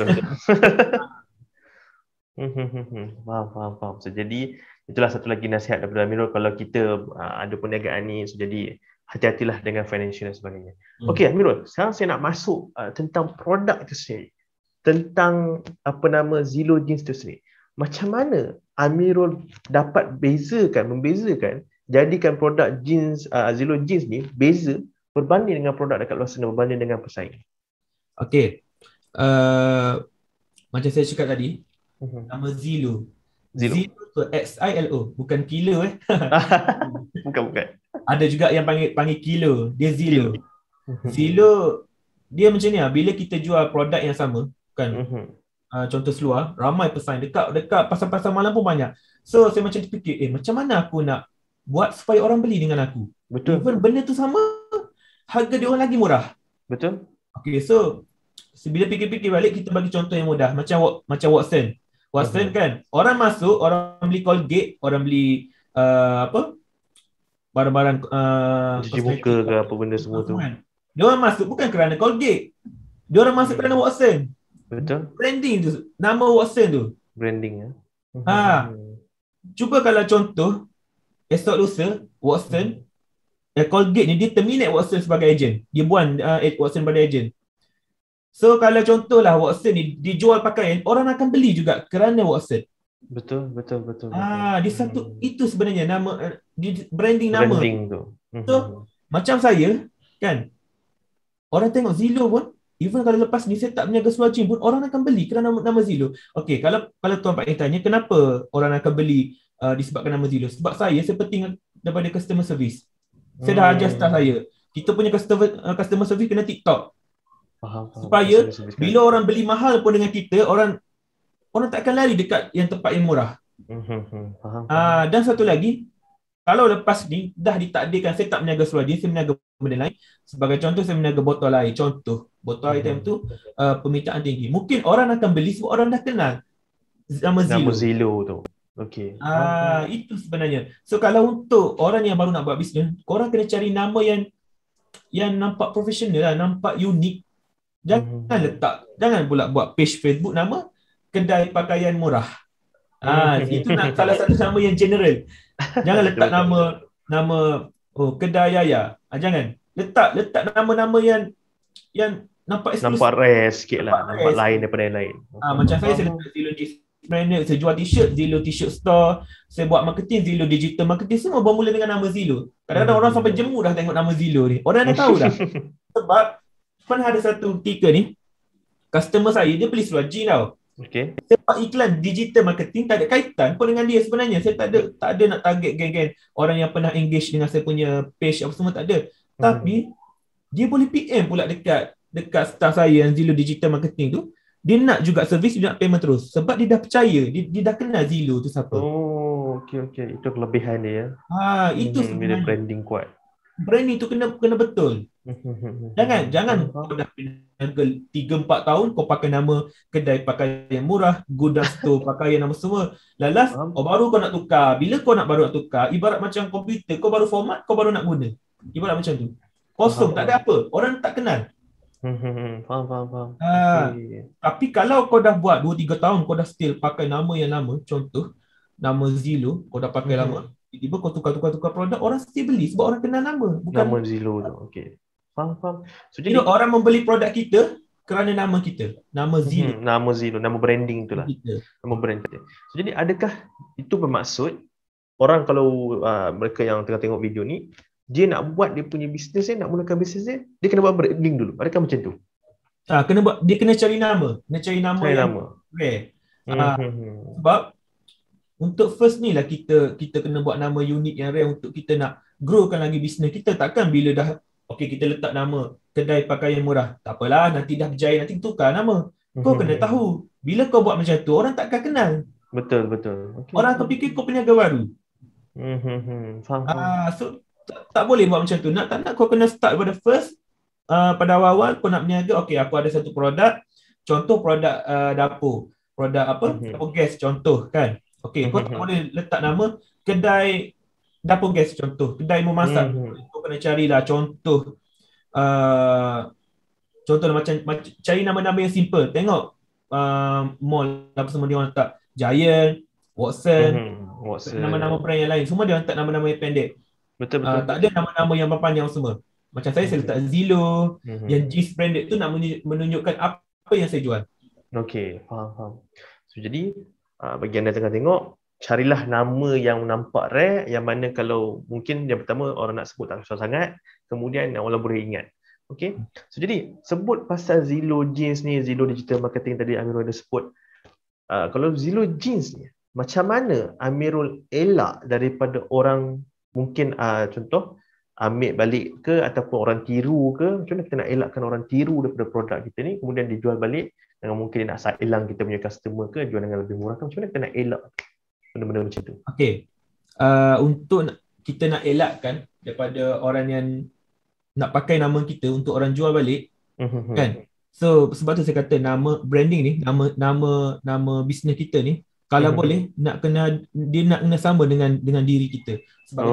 Faham. So, jadi itulah satu lagi nasihat daripada Amirul, kalau kita ada perniagaan ni, so, jadi hati-hatilah dengan financial dan sebagainya. Okey Amirul, sekarang saya nak masuk tentang produk itu sendiri. Tentang Zilo Jeans tu sendiri. Macam mana Amirul dapat membezakan, jadikan produk jeans Zilo Jeans ni beza berbanding dengan produk dekat luar sana, berbanding dengan pesaing. Okey. Macam saya cakap tadi, nama Zilo tu XILO, bukan kilo Bukan. Ada juga yang panggil kilo, dia Zilo. Zillow dia macam ni lah, bila kita jual produk yang sama kan, contoh seluar, ramai pesan dekat pasar-pasar malam pun banyak. So saya macam terfikir, macam mana aku nak buat supaya orang beli dengan aku? Betul. Even benda tu sama, harga dia orang lagi murah. Betul. Okay, so bila fikir-fikir balik, kita bagi contoh yang mudah. Macam Watson kan, orang masuk, orang beli Colgate, orang beli barang-barang cuci muka ke apa benda semua tu. Dia orang masuk bukan kerana Colgate, dia orang masuk kerana Watson. Betul. Branding tu, nama Watson tu. Branding Cuba kalau contoh esok lusa Watson, Colgate ni dia terminate Watson sebagai ejen. Dia buang Watson sebagai ejen. So kalau contohlah Watson ni dijual pakaian, orang akan beli juga kerana Watson. Betul. Di satu itu sebenarnya nama branding nama. Branding tu. So macam saya kan, orang tengok Zillow pun, even kalau lepas ni saya tak berniaga seluar jeans pun, orang akan beli kerana nama Zillow. Okey, kalau tuan Pak Eng tanya kenapa orang akan beli disebabkan nama Zillow, sebab saya penting daripada customer service. Saya dah ajar staff saya, kita punya customer service kena TikTok. Faham. Supaya bila orang beli mahal pun dengan kita, orang tak akan lari dekat yang tempat yang murah. Faham. Dan satu lagi, kalau lepas ni dah ditakdirkan saya tak berniaga seluar jeans, saya berniaga benda lain. Sebagai contoh, saya berniaga botol air. Contoh, botol air time tu permintaan tinggi. Mungkin orang akan beli sebab orang dah kenal nama Zillow tu. Okey. Itu sebenarnya. So kalau untuk orang yang baru nak buat bisnes, korang kena cari nama yang nampak profesional lah, nampak unik. Jangan pula buat page Facebook nama kedai pakaian murah. Itu salah satu nama yang general. Jangan letak nama kedai Yaya. Jangan. Letak nama-nama yang nampak eksklusif. Nampak rare sikit lah. Nampak lain daripada yang lain. Macam saya letak Zillow Branded, saya jual t-shirt, Zillow t-shirt store. Saya buat marketing, Zillow digital marketing. Semua bermula dengan nama Zillow. Kadang-kadang orang sampai jemu dah tengok nama Zillow ni. Orang dah tahu dah. Sebab pernah ada satu ketika ni, customer saya, dia beli seluar jeans tau. Okay. Saya buat iklan digital marketing, tak ada kaitan pun dengan dia sebenarnya. Saya tak ada nak target geng-geng orang yang pernah engage dengan saya punya page apa semua, tak ada. Tapi dia boleh PM pula dekat staff saya yang Zillow digital marketing tu. Dia nak juga servis, dia nak payment terus. Sebab dia dah percaya, dia dah kenal Zillow tu siapa. Okay. Itu kelebihan dia. Itu sebenarnya. Branding kuat. Branding tu kena betul. Jangan kau dah berniaga 3-4 tahun kau pakai nama kedai pakaian murah, gudang store pakaian nama semua. Lalas baru kau nak tukar. Bila kau baru nak tukar, ibarat macam komputer, kau baru format, kau baru nak guna. Ibarat macam tu. Kosong, tak ada apa. Orang tak kenal. Faham. Tapi kalau kau dah buat 2-3 tahun, kau dah still pakai nama yang lama, contoh nama Zillow, kau dah pakai lama, tiba-tiba kau tukar produk, orang still beli sebab orang kenal nama, bukan nama Zillow tu. Okey. Faham. So jadi orang membeli produk kita kerana nama kita, nama Zillow. Nama Zillow, nama branding itulah. Nama brand kita. So jadi adakah itu bermaksud orang kalau mereka yang tengah tengok video ni, dia nak buat dia punya bisnes nak mulakan bisnes dia kena buat branding dulu. Adakah macam tu? Dia kena cari nama. Sebab untuk first ni lah kita kena buat nama unik yang rare untuk kita nak growkan lagi bisnes kita. Takkan bila dah kita letak nama kedai pakaian murah, tak apalah, nanti dah berjaya, nanti tukar nama. Kau kena tahu, bila kau buat macam tu, orang tak akan kenal. Betul. Orang akan fikir kau peniaga baru. Faham. So tak boleh buat macam tu. Tak nak kau kena start pada first. Pada awal kau nak berniaga, aku ada satu produk, contoh produk dapur, produk dapur gas contoh kan. Kau tak boleh letak nama kedai dapur gas contoh, kedai memasak. Kau kena carilah contoh macam cari nama-nama yang simple. Tengok mall apa semua dia orang letak, Giant, Watson, nama-nama brand yang lain, semua dia orang letak nama-nama yang pendek. Betul. Tak ada nama-nama yang panjang semua. Macam saya letak Zillow, yang jeans branded tu nak menunjukkan apa yang saya jual. Okey, faham. So jadi bagi anda tengah tengok, carilah nama yang nampak rare, yang mana kalau mungkin yang pertama orang nak sebut tak susah sangat, kemudian orang boleh ingat. Okey. So jadi sebut pasal Zillow jeans ni, Zillow digital marketing tadi Amirul ada sebut. Kalau Zillow jeans ni, macam mana Amirul elak daripada orang mungkin contoh ambil balik ke ataupun orang tiru ke? Macam mana kita nak elakkan orang tiru daripada produk kita ni kemudian dijual balik dengan mungkin dia nak hilang kita punya customer ke, jual dengan lebih murah ke? Macam mana kita nak elak benda-benda macam tu? Okey. Untuk kita nak elakkan daripada orang yang nak pakai nama kita untuk orang jual balik, kan? So sebab tu saya kata nama branding ni, nama bisnes kita ni kalau boleh nak kena sama dengan diri kita. Sebab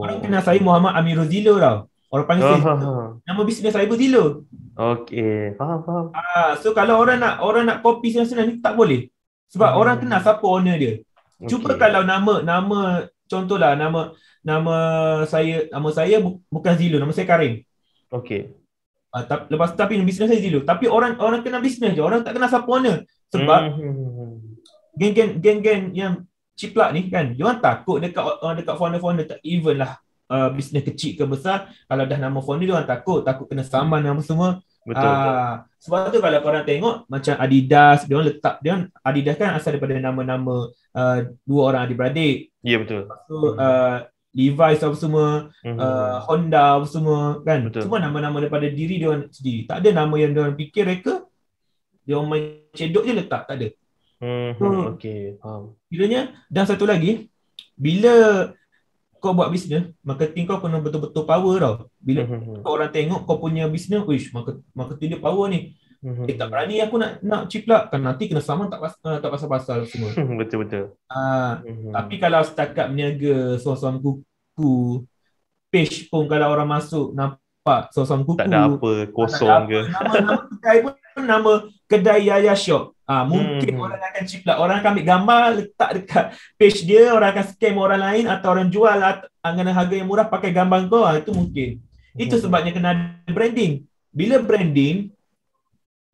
orang kenal saya Muhammad Amirul Zilo tau. Orang panggil saya Zilo. Nama bisnes saya pun Zilo. Okey, faham. So kalau orang nak copy senang-senang ni tak boleh. Sebab orang kenal siapa owner dia. Cuba kalau nama contohlah nama saya bukan Zilo, nama saya Karim. Okey. Tapi bisnes saya Zilo. Tapi orang kenal bisnes je, orang tak kenal siapa owner. Sebab geng-geng yang ciplak ni kan, dia orang takut dekat founder-founder, tak even lah bisnes kecil ke besar, kalau dah nama founder dia orang takut kena saman apa semua. Betul. Sebab tu kalau korang tengok macam Adidas, dia orang Adidas kan asal daripada nama-nama dua orang adik-beradik. Ya, betul. So Levi's apa semua, Honda apa semua kan. Betul. Semua nama-nama daripada diri dia orang sendiri. Tak ada nama yang dia orang fikir reka. Dia orang main cedok je letak, tak ada. Okey, faham. Bilanya, dan satu lagi, bila kau buat bisnes, marketing kau kena betul-betul power tau. Bila orang tengok kau punya bisnes, wish, marketing dia power ni. Tak berani aku nak ciplak, kan nanti kena saman tak pasal-pasal semua. Betul. Tapi kalau setakat meniaga suam-suam kuku, page pun kalau orang masuk nampak suam-suam kuku, tak ada apa, kosong ke. Nama kedai pun nama kedai Yaya Shop. Mungkin orang akan ciplak, orang akan ambil gambar letak dekat page dia, orang akan scam orang lain atau orang jual dengan harga yang murah pakai gambar kau, itu mungkin. Itu sebabnya kena ada branding. Bila branding,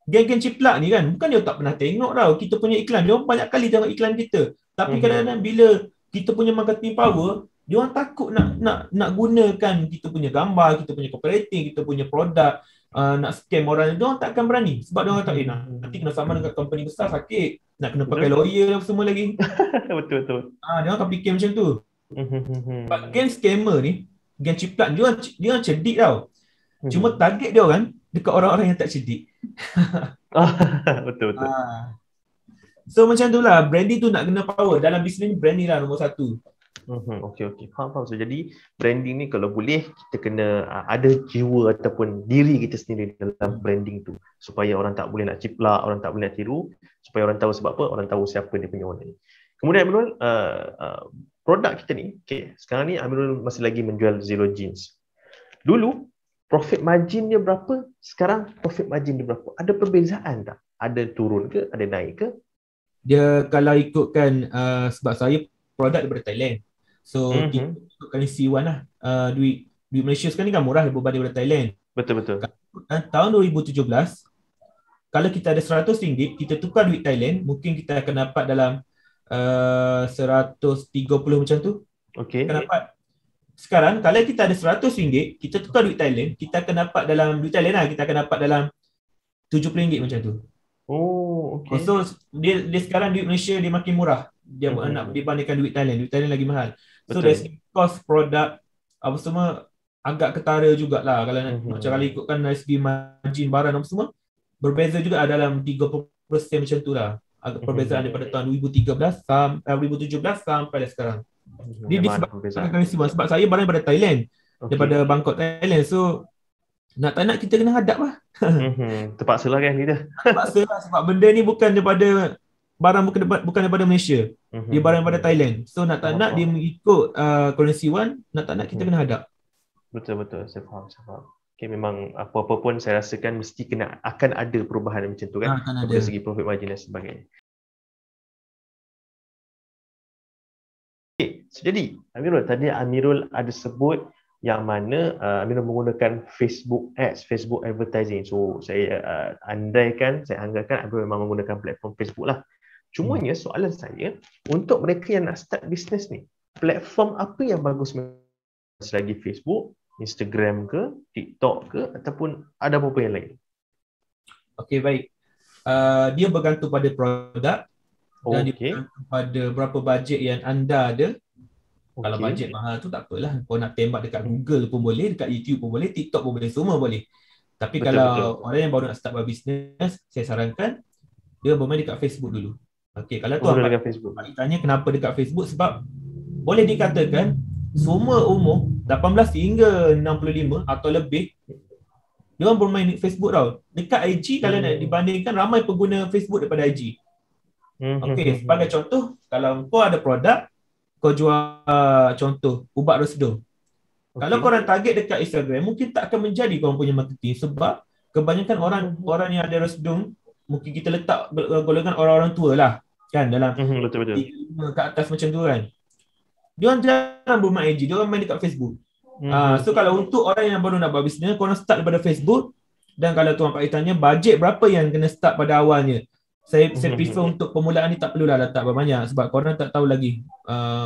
geng-geng ciplak ni kan, bukan dia tak pernah tengok tau kita punya iklan, dia orang banyak kali tengok iklan kita. Tapi kadang-kadang bila kita punya marketing power, dia orang takut nak gunakan kita punya gambar, kita punya copywriting, kita punya produk, nak scam orang, dia orang tak akan berani. Sebab dia orang tak nanti kena sama dengan company besar, sakit, nak kena pakai lawyer apa semua lagi. Betul. Dia orang akan fikir macam tu. Sebab geng scammer ni, geng ciplak, dia orang cerdik tau. Cuma target dia orang dekat orang-orang yang tak cerdik. Betul. So macam tu lah, branding tu nak kena power. Dalam bisnes ni branding lah nombor satu. Okey. Faham. So, jadi branding ni kalau boleh kita kena ada jiwa ataupun diri kita sendiri dalam branding tu, supaya orang tak boleh nak ciplak, orang tak boleh nak tiru, supaya orang tahu sebab apa, orang tahu siapa dia punya owner ni. Kemudian Amirul, produk kita ni, sekarang ni Amirul masih lagi menjual Zilo Jeans. Dulu profit margin dia berapa? Sekarang profit margin dia berapa? Ada perbezaan tak? Ada turun ke? Ada naik ke? Dia kalau ikutkan sebab saya produk daripada Thailand. So kita ikutkan C1 lah. Duit Malaysia sekarang ni kan murah berbanding daripada Thailand. Betul. Tahun 2017, kalau kita ada RM100, kita tukar duit Thailand, mungkin kita akan dapat dalam 130 macam tu. Okey. Akan dapat. Sekarang kalau kita ada RM100, kita tukar duit Thailand, kita akan dapat dalam duit Thailand lah, kita akan dapat dalam RM70 macam tu. Okey. So dia sekarang duit Malaysia dia makin murah. Dia nak dibandingkan duit Thailand lagi mahal. So dari segi cost produk apa semua agak ketara jugalah kalau macam kalau ikutkan dari segi margin barang apa semua berbeza juga dalam 30% macam tu lah. Agak perbezaan daripada tahun 2017 sampai sekarang. Dia sebab saya barang daripada Thailand, daripada Bangkok Thailand. So nak tak nak kita kena hadap lah. Terpaksa lah kan kita. Terpaksa lah sebab benda ni bukan daripada barang bukan daripada Malaysia. Dia barang daripada Thailand. So nak tak nak dia mengikut currency one, nak tak nak kita kena hadap. Betul. Saya faham. Okay, memang apa-apa pun saya rasakan mesti akan ada perubahan macam tu kan. Dari segi profit margin dan sebagainya. Okay, so jadi Amirul, tadi Amirul ada sebut yang mana Amirul menggunakan Facebook Ads, Facebook Advertising. So saya andaikan, saya anggapkan Amirul memang menggunakan platform Facebook lah. Cumanya soalan saya, untuk mereka yang nak start bisnes ni, platform apa yang bagus selagi Facebook, Instagram ke, TikTok ke, ataupun ada apa-apa yang lain? Okey, baik. Dia bergantung pada produk dan dia bergantung pada berapa bajet yang anda ada Kalau bajet mahal tu tak apalah. Kau nak tembak dekat Google pun boleh, dekat YouTube pun boleh, TikTok pun boleh, semua boleh. Tapi kalau orang yang baru nak start business, saya sarankan dia bermain dekat Facebook dulu. Okey, kalau tuan Pak tanya kenapa dekat Facebook, sebab boleh dikatakan semua umur 18 hingga 65 atau lebih dia orang bermain di Facebook tau. Dekat IG kalau nak dibandingkan ramai pengguna Facebook daripada IG. Okey, sebagai contoh, kalau kau ada produk, kau jual contoh ubat resdung. Kalau korang target dekat Instagram, mungkin tak akan menjadi korang punya marketing sebab kebanyakan orang yang ada resdung, mungkin kita letak golongan orang-orang tua lah. Kan dalam betul-betul ke atas macam tu kan. Dia orang jarang bermain IG, dia orang main dekat Facebook. So kalau untuk orang yang baru nak buat bisnes, korang start daripada Facebook. Dan kalau tuan Pak tanya bajet berapa yang kena start pada awalnya, saya prefer untuk permulaan ni tak perlulah letak banyak sebab korang tak tahu lagi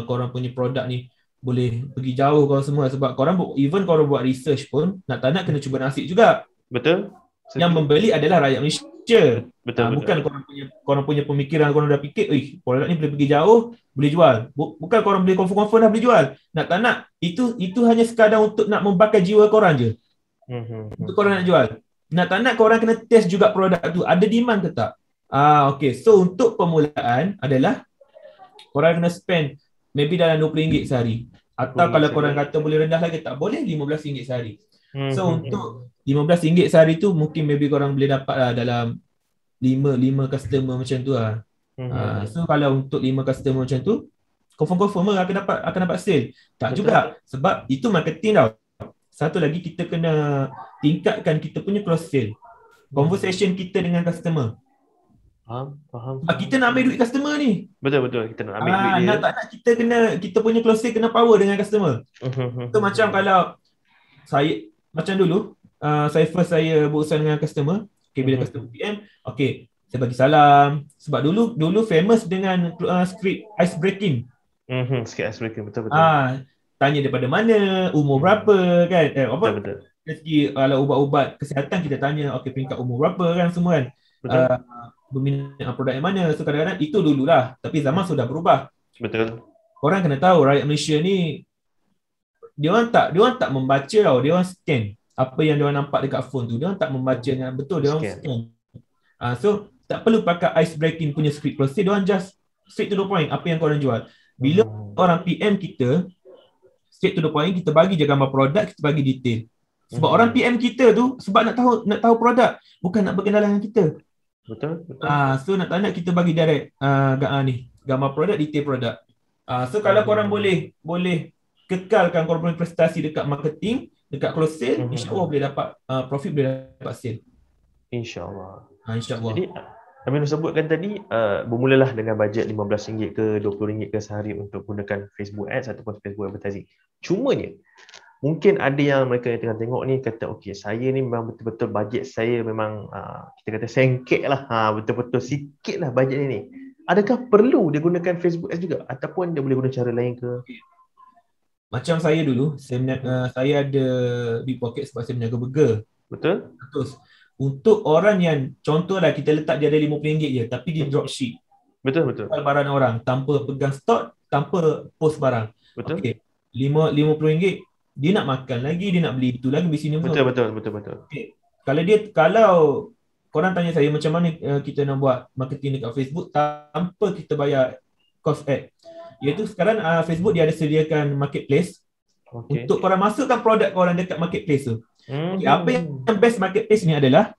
korang punya produk ni boleh pergi jauh kalau semua, sebab korang even korang buat research pun nak tak nak kena cuba nasib juga. Betul. Yang membeli adalah rakyat Malaysia. Betul. Bukan korang punya pemikiran, korang dah fikir, produk ni boleh pergi jauh, boleh jual. Bukan korang boleh confirm dah boleh jual. Nak tak nak, itu hanya sekadar untuk nak membakar jiwa korang je. Untuk korang nak jual. Nak tak nak korang kena test juga produk tu, ada demand ke tak? Okay. So untuk permulaan adalah korang kena spend maybe dalam RM20 sehari. Atau kalau korang kata boleh rendah lagi, tak boleh, RM15 sehari. So untuk RM15 sehari tu mungkin maybe korang boleh dapat lah dalam 5 customer macam tu lah. So kalau untuk 5 customer macam tu, confirm akan dapat sale. Tak juga, sebab itu marketing tau. Satu lagi, kita kena tingkatkan kita punya cross sale, conversation kita dengan customer. Faham. Kita nak ambil duit customer ni. Betul, kita nak ambil duit dia. Nak tak nak kita punya close sale kena power dengan customer. So macam kalau saya macam dulu, saya berurusan dengan customer. Okay, bila customer PM, okay, saya bagi salam. Sebab dulu famous dengan script ice breaking. Script ice breaking, betul. Tanya daripada mana, umur berapa kan? Betul. Kalau ubat-ubat kesihatan kita tanya, okay, peringkat umur berapa kan, semua kan. Berminat produk yang mana. So kadang-kadang itu dululah, tapi zaman sudah berubah. Betul. Korang kena tahu rakyat Malaysia ni dia orang tak membaca tau, dia orang scan apa yang dia orang nampak dekat phone tu. Dia orang tak membaca dengan betul, dia orang scan. So tak perlu pakai ice breaking punya script process, dia orang just straight to the point apa yang korang jual. Bila orang PM kita straight to the point, kita bagi je gambar produk, kita bagi detail. Sebab orang PM kita tu sebab nak tahu produk, bukan nak berkenalan dengan kita. Betul. So nak tak nak kita bagi direct gambar produk, detail produk. So kalau korang boleh kekalkan korang punya prestasi dekat marketing, dekat close sale, insya-Allah boleh dapat profit, boleh dapat sale. Insya-Allah. Insya-Allah. Jadi Amin sebutkan tadi bermulalah dengan bajet RM15 ke RM20 ke sehari untuk gunakan Facebook Ads ataupun Facebook advertising. Cumanya mungkin ada yang mereka yang tengah tengok ni kata, okey, saya ni memang betul-betul bajet saya memang kita kata sengkek lah, betul-betul sikit lah bajet ni. Adakah perlu dia gunakan Facebook Ads juga ataupun dia boleh guna cara lain ke? Macam saya dulu, saya ada big pocket sebab saya berniaga burger. Betul? Terus untuk orang yang contohlah kita letak dia ada RM50 je tapi dia dropship. Betul. Barang orang tanpa pegang stok, tanpa post barang. Betul. Okey. RM50 dia nak makan lagi, dia nak beli itu lagi, beli sini. Betul. Okay. Kalau korang tanya saya macam mana kita nak buat marketing dekat Facebook tanpa kita bayar cost ad. Iaitu sekarang Facebook dia ada sediakan marketplace untuk korang masukkan produk korang dekat marketplace tu. Okay, apa yang best marketplace ni adalah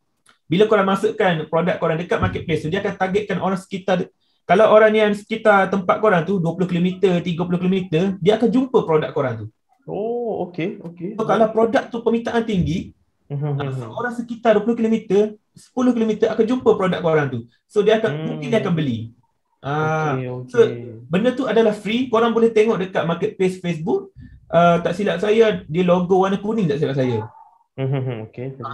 bila korang masukkan produk korang dekat marketplace tu, dia akan targetkan orang sekitar. Kalau orang yang sekitar tempat korang tu 20 km, 30 km, dia akan jumpa produk korang tu. Oh, okey. So, kalau produk tu permintaan tinggi, orang sekitar 20 km, 10 km akan jumpa produk korang tu. So dia akan mungkin dia akan beli. So benda tu adalah free, korang boleh tengok dekat marketplace Facebook. Tak silap saya dia logo warna kuning, tak silap saya.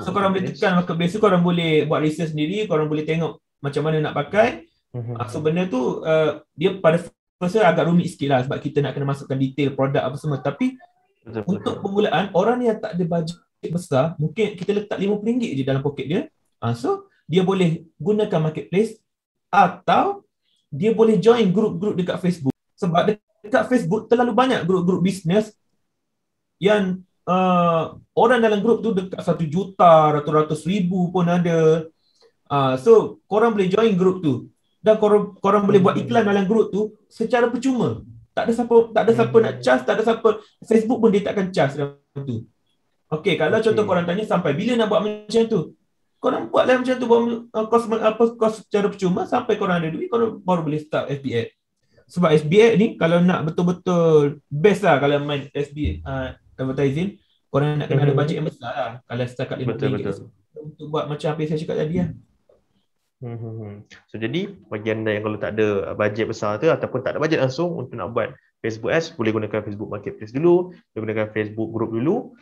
So korang boleh tekan marketplace tu, korang boleh buat research sendiri, korang boleh tengok macam mana nak pakai. So benda tu dia pada first agak rumit sikit lah sebab kita nak kena masukkan detail produk apa semua. Tapi untuk permulaan, orang yang tak ada bajet besar, mungkin kita letak RM50 je dalam poket dia. So dia boleh gunakan marketplace atau dia boleh join grup-grup dekat Facebook. Sebab dekat Facebook terlalu banyak grup-grup bisnes yang orang dalam grup tu dekat 1 juta, ratus-ratus ribu pun ada. So korang boleh join grup tu dan korang boleh buat iklan dalam grup tu secara percuma. Tak ada siapa nak charge, tak ada siapa, Facebook pun dia takkan charge dalam tu. Okey, kalau contoh korang tanya sampai bila nak buat macam tu, korang buatlah macam tu, buat kos secara percuma sampai korang ada duit, korang baru boleh start FB ad. Sebab FB ad ni kalau nak betul-betul best lah kalau main FB advertising, korang nak kena ada bajet yang besar lah. Kalau setakat RM50 untuk buat macam apa yang saya cakap tadi lah. So jadi bagi anda yang kalau tak ada bajet besar tu ataupun tak ada bajet langsung untuk nak buat Facebook Ads, boleh gunakan Facebook Marketplace dulu, boleh gunakan Facebook Group dulu,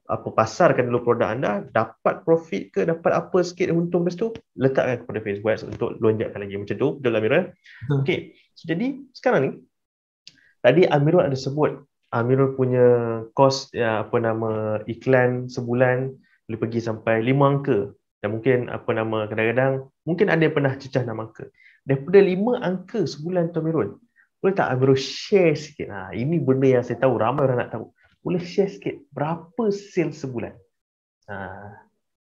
pasarkan dulu produk anda, dapat profit ke, dapat apa sikit untung lepas tu, letakkan kepada Facebook Ads untuk lonjakkan lagi macam tu. Betul Amirul? Okey. So jadi sekarang ni tadi Amirul ada sebut Amirul punya kos iklan sebulan boleh pergi sampai 5 angka. Dan mungkin kadang-kadang mungkin ada yang pernah cecah 6 angka. Daripada 5 angka sebulan tu Amirul, boleh tak Amirul share sikit? Ini benda yang saya tahu ramai orang nak tahu. Boleh share sikit berapa sales sebulan?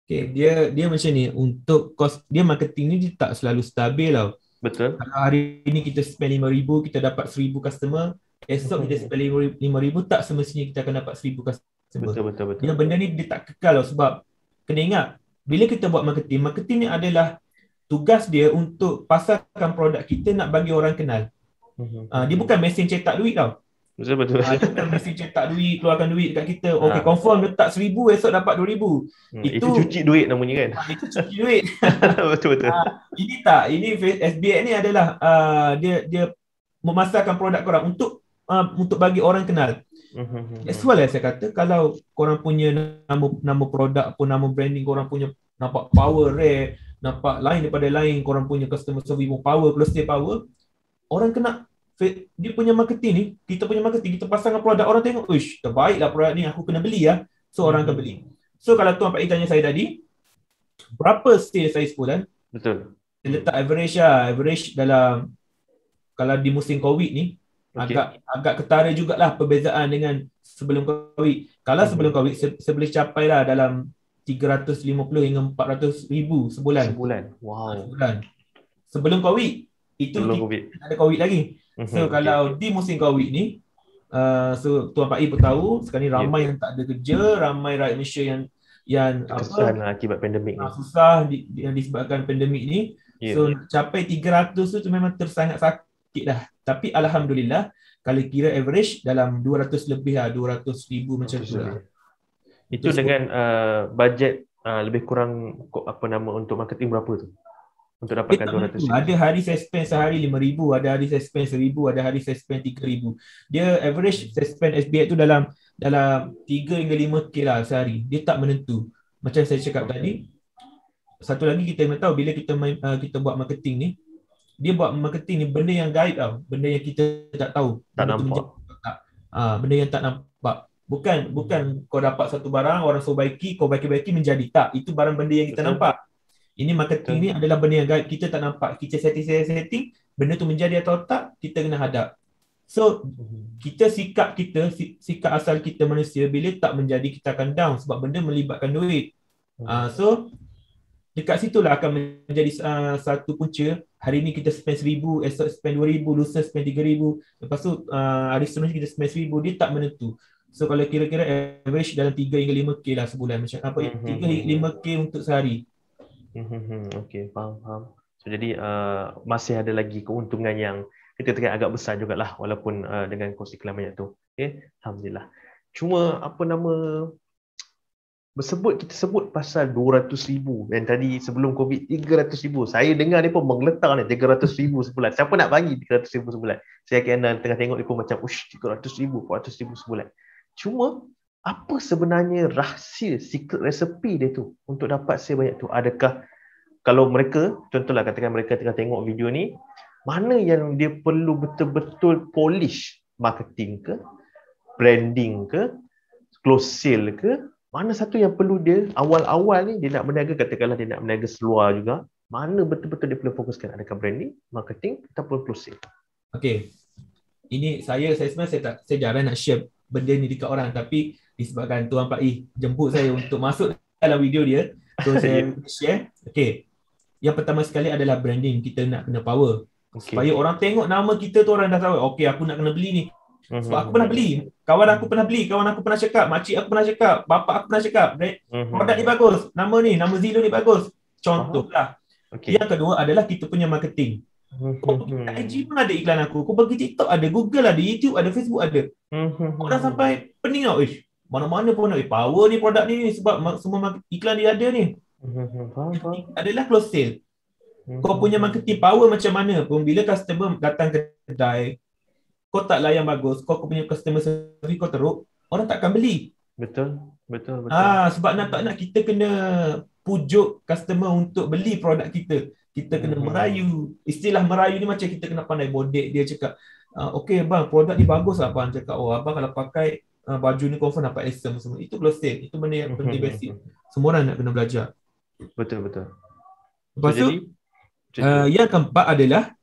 Okay, dia macam ni, untuk kos dia marketing ni dia tak selalu stabil tau. Betul. Kalau hari ni kita spend 5,000, kita dapat 1,000 customer, esok kita spend 5,000, tak semestinya kita akan dapat 1,000 customer. Betul. Yang benda ni dia tak kekal tau, sebab kena ingat bila kita buat marketing ni adalah tugas dia untuk pasarkan produk kita, nak bagi orang kenal. Dia bukan mesin cetak duit tau. Betul. Dia bukan mesin cetak duit, keluarkan duit dekat kita. Okey, confirm letak 1,000, esok dapat 2,000. Itu cuci duit namanya kan? Itu cuci duit. Betul. Ini tak. Ini FB Ad ni adalah dia memasarkan produk korang untuk bagi orang kenal. That's why saya kata kalau korang punya nama produk pun, nama branding korang punya nampak power, rare, nampak lain daripada lain, korang punya customer service pun power, closing power, orang kena dia punya marketing ni, kita punya marketing, kita pasangkan produk, orang tengok, uish, terbaiklah produk ni, aku kena beli lah. So orang akan beli. So kalau Tuan Pak I tanya saya tadi, berapa sales saya sebulan? Betul. Dia letak average dalam, kalau di musim COVID ni, agak ketara jugalah perbezaan dengan sebelum COVID. Kalau sebelum COVID, saya boleh capai lah dalam 350 hingga 400 ribu sebulan. Wow. Sebulan. Sebelum COVID, itu ada COVID lagi. So kalau di musim COVID ni, so Tuan Pak I pun tahu, sekarang ni ramai yang tak ada kerja, ramai rakyat Malaysia yang kesan akibat pandemik ni. Susah yang disebabkan pandemik ni. So nak capai 300 tu memang tersangat sakit dah. Tapi alhamdulillah, kalau kira average dalam 200 lebih lah, 200,000 macam tu lah. Itu dengan bajet lebih kurang untuk marketing berapa tu? Untuk dapatkan 200,000. Ada hari saya spend sehari 5,000, ada hari saya spend 1,000, ada hari saya spend 3,000. Dia average saya spend SB tu dalam 3 hingga 5K lah sehari. Dia tak menentu. Macam saya cakap tadi, satu lagi kita tahu bila kita buat marketing ni, dia buat marketing ni benda yang gaib tau, benda yang kita tak tahu. Tak nampak. Benda yang tak nampak. Bukan kau dapat satu barang, orang suruh baiki, kau baiki menjadi. Tak, itu barang benda yang kita nampak. Ini marketing ni adalah benda yang gaib, kita tak nampak. Kita setting, benda tu menjadi atau tak, kita kena hadap. So, sikap asal kita manusia, bila tak menjadi, kita akan down sebab benda melibatkan duit. So, dekat situlah akan menjadi satu punca. Hari ni kita spend 1,000, esok spend 2,000, lusa spend 3,000. Lepas tu, hari seterusnya kita spend 1,000, dia tak menentu. So, kalau kira-kira average dalam 3 hingga 5K lah sebulan. Macam apa? 3 hingga 5K untuk sehari. Okey, faham. So jadi masih ada lagi keuntungan yang kita tengok agak besar jugalah walaupun dengan kos iklan banyak tu. Okey, alhamdulillah. Cuma kita sebut pasal 200,000 dan tadi sebelum COVID 300,000. Saya dengar ni pun mengeletar ni 300,000 sebulan. Siapa nak bagi 300,000 sebulan? Saya kena tengah tengok ni pun macam 300,000, 400,000 sebulan. Cuma apa sebenarnya rahsia, secret recipe dia tu untuk dapat sale banyak tu? Adakah kalau mereka, contohlah katakan mereka tengah tengok video ni, mana yang dia perlu betul-betul polish, marketing ke, branding ke, close sale ke, mana satu yang perlu dia awal-awal ni dia nak berniaga, katakanlah dia nak berniaga seluar juga, mana betul-betul dia perlu fokuskan? Adakah branding, marketing ataupun close sale? Okey. ini saya sebenarnya saya jarang nak share benda ni dekat orang, tapi disebabkan Tuan Pak jemput saya untuk masuk dalam video dia, so saya share. Okay, yang pertama sekali adalah branding. Kita nak kena power. Supaya orang tengok nama kita tu, orang dah tahu, okay, aku nak kena beli ni. Sebab aku pernah beli, kawan aku pernah beli, kawan aku pernah cakap, makcik aku pernah cakap, bapak aku pernah cakap, produk ni bagus, nama Zilo ni bagus. Contohlah. Yang kedua adalah kita punya marketing. Kau pergi IG pun ada iklan aku, kau pergi TikTok ada, Google ada, YouTube ada, Facebook ada. Orang sampai pening tau, mana-mana pun nak power ni produk ni sebab semua iklan dia ada ni. Adalah close sale. Kau punya marketing power macam mana pun, bila customer datang ke kedai, kau tak layan bagus, kau punya customer service kau teruk, orang tak akan beli. Betul. Sebab tak nak kita kena pujuk customer untuk beli produk kita. Kita kena merayu. Istilah merayu ni macam kita kena pandai bodek. Dia cakap, okay bang, produk ni bagus lah abang. Cakap, oh abang kalau pakai baju ni confirm dapat SM semua. Itu close sale. Itu benda yang penting basic. Semua orang nak kena belajar. Betul. Lepas tu, yang keempat adalah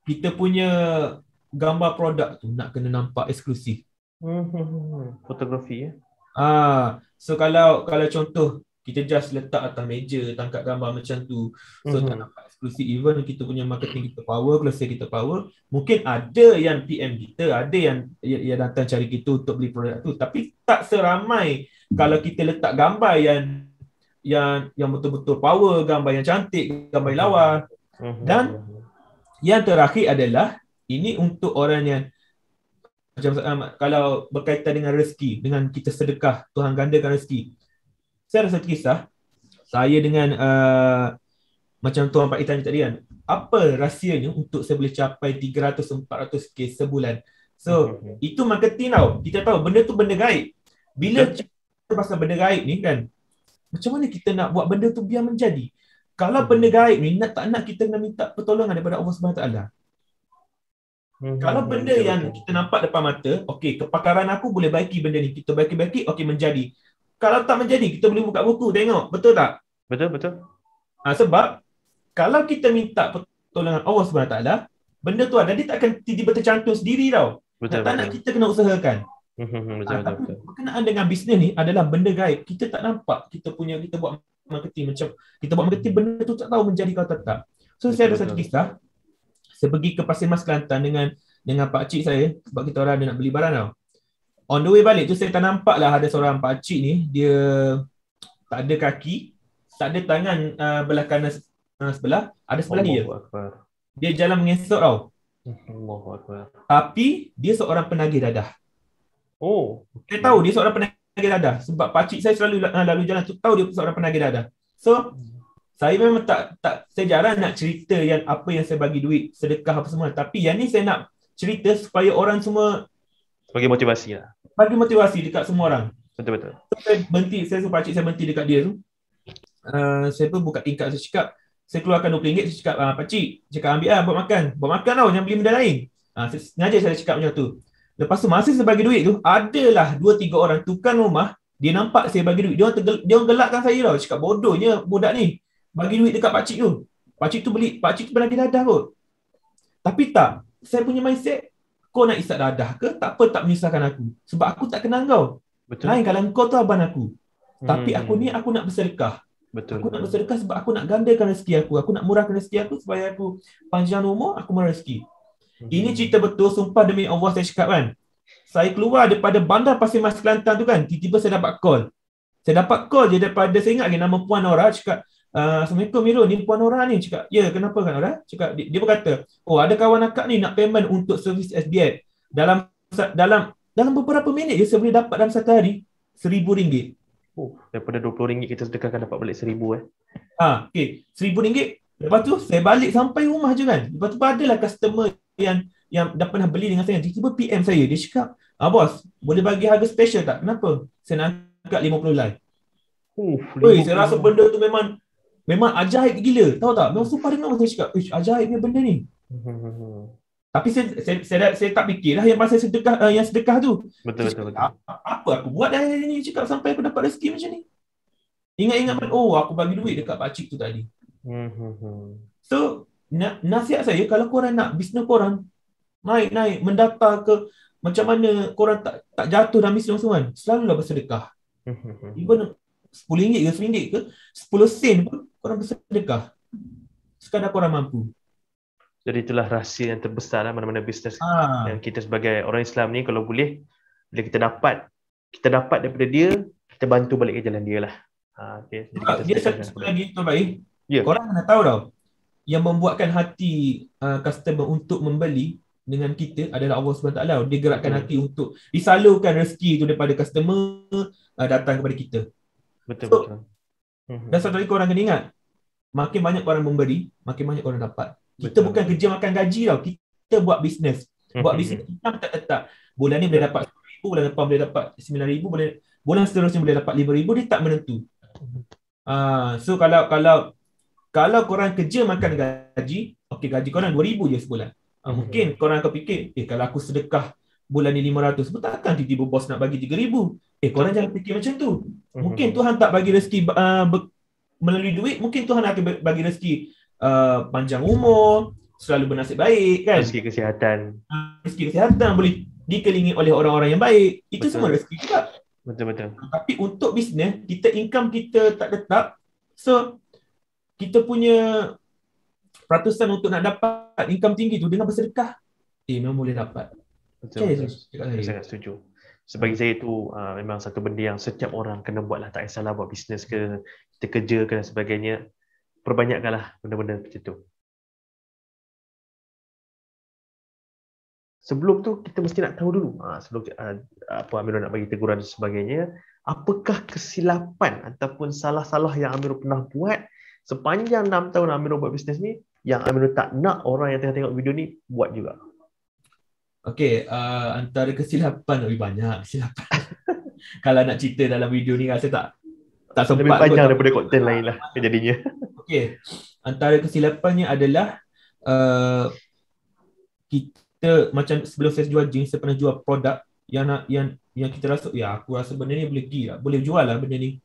kita punya gambar produk tu nak kena nampak eksklusif. Fotografi So kalau contoh kita just letak atas meja, tangkap gambar macam tu, so tak nampak eksklusif. Even kita punya marketing kita power, close sale kita power, mungkin ada yang PM kita, ada yang datang cari kita untuk beli produk tu, tapi tak seramai kalau kita letak gambar yang betul-betul power, gambar yang cantik, gambar yang lawa. Dan yang terakhir adalah ini untuk orang yang macam kalau berkaitan dengan rezeki, dengan kita sedekah, Tuhan gandakan rezeki. Saya ada satu kisah, saya dengan macam Tuan Pak tanya tadi kan, apa rahsianya untuk saya boleh capai 300-400k sebulan. So, itu marketing tau. Kita tahu benda tu benda gaib. Bila cerita pasal benda gaib ni kan, macam mana kita nak buat benda tu biar menjadi? Kalau benda gaib ni, tak nak kita nak minta pertolongan daripada Allah SWT. Kalau benda yang kita nampak depan mata, okey, kepakaran aku boleh baiki benda ni, kita baiki-baiki, okey, menjadi. Kalau tak menjadi, kita boleh buka buku, tengok, betul tak? Betul. Sebab, kalau kita minta pertolongan Allah SWT, benda tu ada, dia tak akan tiba-tiba tercantum sendiri tau. Tak nak kita kena usahakan. Tapi berkenaan dengan bisnes ni adalah benda gaib. Kita tak nampak, kita buat marketing macam, kita buat marketing, benda tu tak tahu menjadi kau tak. So, saya ada satu kisah. Saya pergi ke Pasir Mas Kelantan dengan pak cik saya, sebab kita orang ada nak beli barang tau. On the way balik tu saya tak nampak lah ada seorang pak cik ni, dia tak ada kaki, tak ada tangan belah kanan sebelah, ada sebelah dia. Dia jalan mengesok tau. Tapi dia seorang penagih dadah. Saya tahu dia seorang penagih dadah sebab pak cik saya selalu lalu jalan tu, tahu dia seorang penagih dadah. So saya memang saya jarang nak cerita yang apa yang saya bagi duit, sedekah apa semua. Tapi yang ni saya nak cerita supaya orang semua bagi motivasi lah. Bagi motivasi dekat semua orang. Betul. Saya suruh pakcik saya berhenti dekat dia tu. Saya pun buka tingkap, saya cakap, saya keluarkan RM20, saya cakap, pakcik, cakap ambil lah buat makan. Buat makan tau, jangan beli benda lain. Sengaja saya cakap macam tu. Lepas tu masa saya bagi duit tu, adalah 2-3 orang tukang rumah, dia nampak saya bagi duit. Dia orang gelakkan saya tau. Cakap bodohnya budak ni. Bagi duit dekat pakcik tu. Pakcik tu pernah dadah kot. Tapi tak, saya punya mindset, kau nak isap dadah ke? Tak apa, tak menyusahkan aku. Sebab aku tak kenal kau. Betul. Lain kalau kau tu abang aku. Tapi aku ni, aku nak bersedekah. Aku nak bersedekah sebab aku nak gandakan rezeki aku. Aku nak murahkan rezeki aku supaya aku panjang umur, aku murah rezeki. Ini cerita betul, sumpah demi Allah saya cakap kan. Saya keluar daripada bandar Pasir Mas Kelantan tu kan, tiba-tiba saya dapat call. Saya dapat call je daripada, saya ingat lagi nama Puan Nora, cakap, Assalamualaikum Mirul, ni Puan Nora ni. Cakap, ya kenapa kan Nora? Cakap, dia berkata, oh ada kawan akak ni nak payment untuk servis SBF. Dalam beberapa minit je saya boleh dapat dalam satu hari RM1,000. Daripada RM20 kita sedekahkan dapat balik RM1,000 okay, RM1,000. Lepas tu saya balik sampai rumah je kan. Lepas tu adalah customer yang dah pernah beli dengan saya. Tiba-tiba PM saya, dia cakap, bos, boleh bagi harga special tak? Kenapa? Saya nak angkat 50 live. Saya rasa benda tu memang ajaib gila. Tahu tak? Memang sumpah dengar saya cakap, ajaibnya benda ni. Tapi saya tak fikirlah yang pasal sedekah tu. Betul. Apa aku buat dah ni, cakap sampai aku dapat rezeki macam ni. Ingat-ingat aku bagi duit dekat pakcik tu tadi. So nasihat saya, kalau korang nak bisnes korang naik, mendata ke macam mana korang tak jatuh dalam bisnes semua kan. Selalulah bersedekah. Even RM10 ke RM1 ke 10 sen pun korang bersedekah. Sekadar korang mampu. Jadi itulah rahsia yang terbesar lah mana-mana bisnes yang kita sebagai orang Islam ni kalau boleh bila kita dapat daripada dia, kita bantu balik ke jalan dia lah. Okay. Jadi dia satu lagi tu baik. Yeah. Korang kena tahu tau, yang membuatkan hati customer untuk membeli dengan kita adalah Allah SWT. Dia gerakkan hati untuk disalurkan rezeki tu daripada customer datang kepada kita. Betul. Dan satu lagi korang kena ingat, makin banyak korang memberi, makin banyak korang dapat. Kita bukan kerja makan gaji tau. Kita buat bisnes. Buat bisnes kita tak tetap. Bulan ni boleh dapat RM10,000, bulan depan boleh dapat RM9,000, bulan seterusnya boleh dapat RM5,000, dia tak menentu. So kalau korang kerja makan gaji, okey gaji korang RM2,000 je sebulan. Mungkin korang akan fikir, kalau aku sedekah bulan ni RM500, takkan tiba-tiba bos nak bagi RM3,000. Korang jangan fikir macam tu. Mungkin Tuhan tak bagi rezeki melalui duit, mungkin Tuhan akan bagi rezeki panjang umur, selalu bernasib baik kan. Rezeki kesihatan. Rezeki kesihatan boleh dikelilingi oleh orang-orang yang baik. Itu semua rezeki juga. Betul. Tapi untuk bisnes, income kita tak tetap. So kita punya peratusan untuk nak dapat income tinggi tu dengan bersedekah, memang boleh dapat. Betul. Saya sangat setuju. Sebagi saya tu memang satu benda yang setiap orang kena buat lah. Tak kisahlah buat bisnes ke, kita kerja ke dan sebagainya. Perbanyakkanlah benda-benda macam tu. Sebelum tu kita mesti nak tahu dulu sebelum Amirul nak bagi teguran dan sebagainya, apakah kesilapan ataupun salah-salah yang Amirul pernah buat sepanjang 6 tahun Amirul buat bisnes ni yang Amirul tak nak orang yang tengah tengok video ni buat juga? Okey, antara kesilapan lebih banyak kesilapan. Kalau nak cerita dalam video ni rasa tak sempat. Lebih panjang daripada konten lain lah jadinya. Okey, antara kesilapannya adalah kita macam sebelum saya jual jeans, saya pernah jual produk yang kita rasa aku rasa benda ni boleh jual lah benda ni.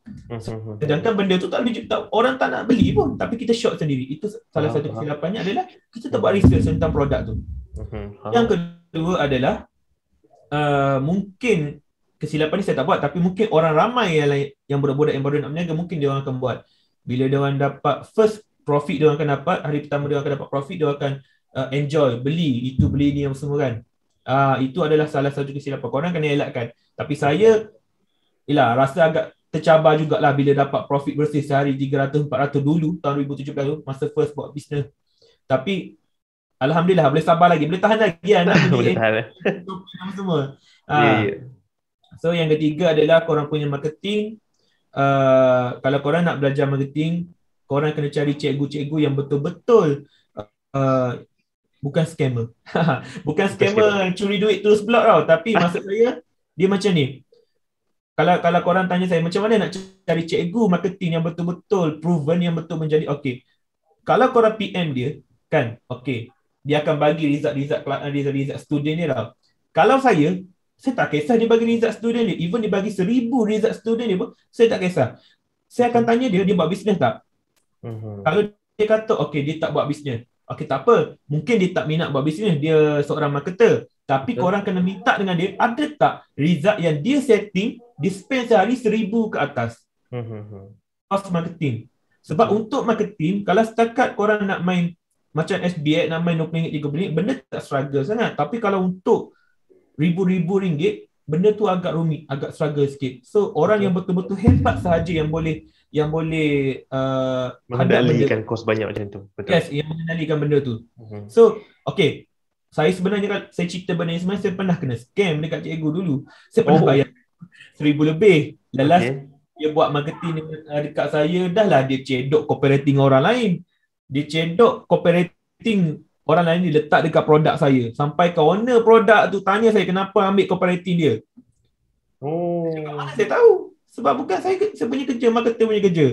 Sedangkan benda tu orang tak nak beli pun, tapi kita short sendiri. Itu salah satu kesilapannya adalah kita tak buat research tentang produk tu. Yang kedua adalah mungkin kesilapan ni saya tak buat, tapi mungkin orang ramai yang budak-budak yang baru nak berniaga mungkin dia orang akan buat. Bila dia orang dapat first profit, dia orang akan dapat hari pertama, dia orang akan dapat profit, dia orang akan enjoy, beli ni yang semua kan. Itu adalah salah satu kesilapan. Korang kena elakkan. Tapi saya rasa agak tercabar jugalah bila dapat profit bersih sehari 300-400 dulu tahun 2017 masa first buat bisnes. Tapi alhamdulillah boleh sabar lagi, boleh tahan lagi nak beli semua. So yang ketiga adalah korang punya marketing. Kalau korang nak belajar marketing, korang kena cari cikgu-cikgu yang betul-betul bukan scammer. Bukan scammer curi duit terus blok tau. Tapi maksud saya, dia macam ni. Kalau korang tanya saya, macam mana nak cari cikgu marketing yang betul-betul proven, yang betul menjadi okey. Kalau korang PM dia, kan, okey, dia akan bagi result student dia tau. Kalau saya tak kisah dia bagi result student dia. Even dia bagi 1,000 result student dia pun, saya tak kisah. Saya akan tanya dia buat bisnes tak? Kalau dia kata, okey, dia tak buat bisnes. Okey, tak apa. Mungkin dia tak minat buat bisnes, dia seorang marketer. Tapi korang kena minta dengan dia, ada tak result yang dia setting, dia spend sehari 1,000 ke atas. Cost marketing. Sebab untuk marketing, kalau setakat korang nak main macam SBX, nak main RM20, RM30, benda tak struggle sangat. Tapi kalau untuk ribu-ribu ringgit, benda tu agak rumit, agak struggle sikit. So, orang yang betul-betul hebat sahaja yang boleh mengendalikan kos banyak macam tu. Betul. Yes, yang mengendalikan benda tu. So, okay, saya sebenarnya saya cerita benda ni, sebenarnya saya pernah kena scam dekat cikgu dulu. Saya pernah bayar 1,000 lebih. Lepas dia buat marketing dekat saya, dah lah dia cedok copywriting orang lain. Dia cedok copywriting orang lain, dia letak dekat produk saya. Sampai ke owner produk tu tanya saya kenapa ambil copywriting dia. Mana saya tahu? Sebab bukan saya punya kerja, marketer punya kerja.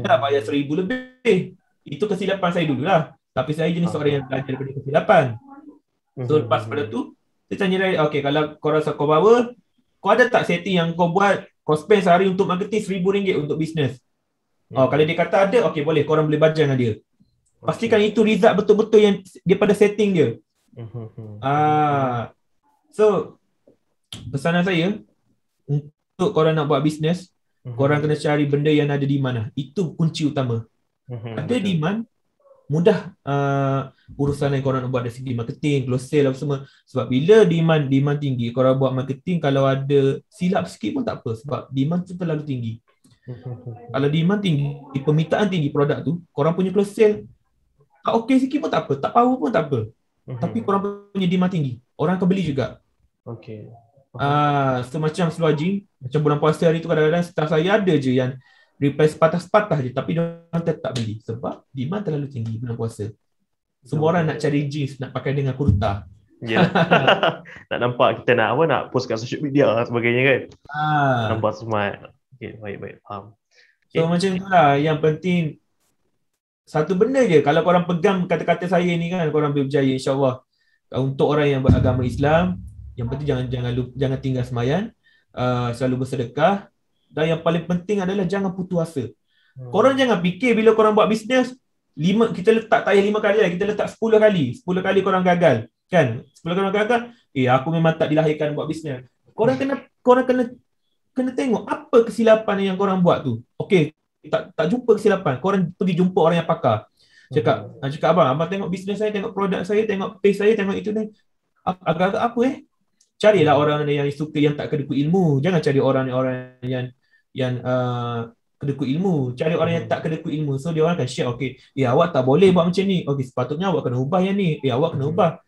Dah bayar 1,000 lebih. Itu kesilapan saya dululah. Tapi saya jenis orang yang belajar daripada kesilapan. So lepas pada tu, saya tanya dia, okay, kalau kau rasa kau power, kau ada tak setting yang kau buat, kau spend sehari untuk marketing RM1,000 untuk bisnes? Kalau dia kata ada, okay boleh, korang boleh baca dengan dia. Pastikan itu result betul-betul yang daripada setting dia. So pesanan saya untuk korang nak buat bisnes, korang kena cari benda yang ada demand lah. Itu kunci utama. Ada demand, mudah urusan yang korang nak buat dari segi marketing, close sale apa semua. Sebab bila demand tinggi, korang buat marketing kalau ada silap sikit pun tak apa sebab demand tu terlalu tinggi. Kalau demand tinggi, permintaan tinggi produk tu, korang punya close sale tak okey sikit pun tak apa, tak power pun tak apa. Tapi korang punya demand tinggi, orang akan beli juga. Okey. So macam Seluajing, macam bulan puasa hari tu kadang-kadang staff saya ada je yang reply sepatah-sepatah je tapi diorang tetap beli sebab demand terlalu tinggi bulan puasa. Semua orang nak cari jeans, nak pakai dengan kurta. Ya. Nak nampak kita nak post kat social media dan sebagainya kan. Nampak smart. Okay, baik, faham. So macam itulah, yang penting satu benda je, kalau korang pegang kata-kata saya ni kan, korang boleh berjaya insya-Allah. Untuk orang yang beragama Islam, yang penting jangan tinggal sembahyang, selalu bersedekah, dan yang paling penting adalah jangan putus asa. Korang jangan fikir bila korang buat bisnes, kita letak tak payah 5 kali lah, kita letak 10 kali. 10 kali korang gagal, kan? 10 kali korang gagal, aku memang tak dilahirkan buat bisnes. Korang kena tengok apa kesilapan yang korang buat tu. Okey, tak jumpa kesilapan, korang pergi jumpa orang yang pakar. Cakap abang tengok bisnes saya, tengok produk saya, tengok page saya, tengok itu ni. Agak-agak apa Carilah orang yang suka, yang tak kedekut ilmu. Jangan cari orang yang kedekut ilmu. Cari orang yang tak kedekut ilmu. So dia orang akan share, okey, awak tak boleh buat macam ni. Okey, sepatutnya awak kena ubah yang ni. Awak kena ubah.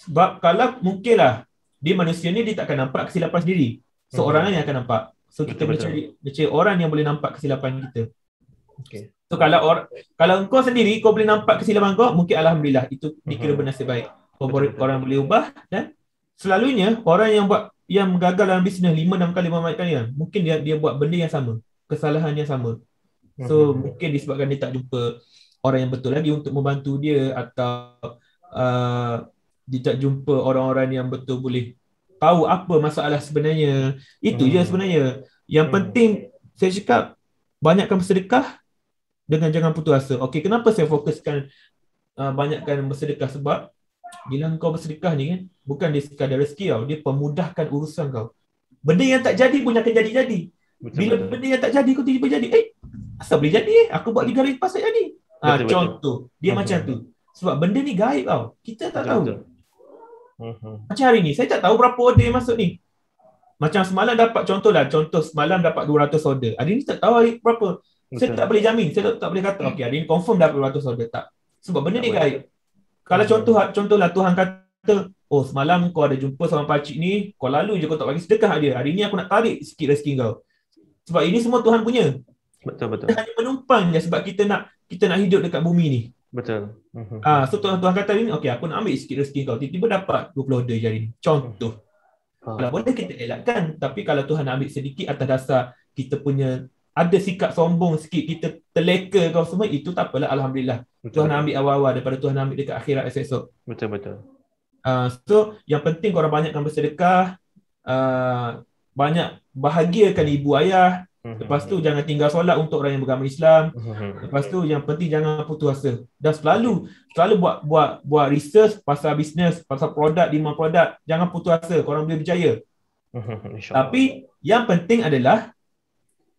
Sebab kalau mungkinlah dia manusia ni, dia tak akan nampak kesilapan sendiri. Seorang yang akan nampak. So kita boleh cari orang yang boleh nampak kesilapan kita. Okay. So kalau engkau sendiri kau boleh nampak kesilapan kau, mungkin alhamdulillah itu dikira bernasib baik. Orang boleh ubah, dan selalunya orang yang gagal dalam bisnes 5-6 kali kali mungkin dia buat benda yang sama, kesalahan yang sama. So mungkin disebabkan dia tak jumpa orang yang betul lagi untuk membantu dia, atau dia tak jumpa orang-orang yang betul boleh tahu apa masalah sebenarnya. Itu je sebenarnya. Yang penting saya cakap, banyakkan bersedekah dengan jangan putus asa. Okey, kenapa saya fokuskan banyakkan bersedekah? Sebab bila kau bersedekah ni kan, bukan dia sekadar rezeki tau, dia pemudahkan urusan kau. Benda yang tak jadi pun akan jadi. Bila benda yang tak jadi kau tiba-tiba jadi, asal boleh jadi Aku buat 3 hari lepas tak jadi. Contoh, dia macam tu. Sebab benda ni gaib tau. Kita tak tahu. Macam hari ni, saya tak tahu berapa order yang masuk ni. Macam semalam dapat, contoh semalam dapat 200 order. Hari ni tak tahu hari berapa. Saya tak boleh jamin, saya tak boleh kata okey hari ni confirm dapat 200 order, tak. Sebab benda ni gaib. Kalau contohlah Tuhan kata, semalam kau ada jumpa sama pakcik ni, kau lalu je, kau tak bagi sedekah dia. Hari ni aku nak tarik sikit rezeki kau. Sebab ini semua Tuhan punya. Betul. Kita hanya penumpang je sebab kita nak hidup dekat bumi ni. Betul. So Tuhan kata hari ni, okey aku nak ambil sikit rezeki kau. Tiba-tiba dapat 20 order je hari ni. Contoh. Kalau boleh kita elakkan, tapi kalau Tuhan nak ambil sedikit atas dasar kita punya ada sikap sombong sikit, kita terleka kau semua, itu tak apalah, alhamdulillah. Betul. Tuhan ambil awal-awal daripada Tuhan ambil dekat akhirat esok. Betul. So yang penting korang banyakkan bersedekah, banyak bahagiakan ibu ayah. Lepas tu jangan tinggal solat untuk orang yang beragama Islam. Lepas tu yang penting jangan putus asa. Dan selalu buat research pasal bisnes, pasal produk, demand produk. Jangan putus asa, korang boleh berjaya. Tapi yang penting adalah,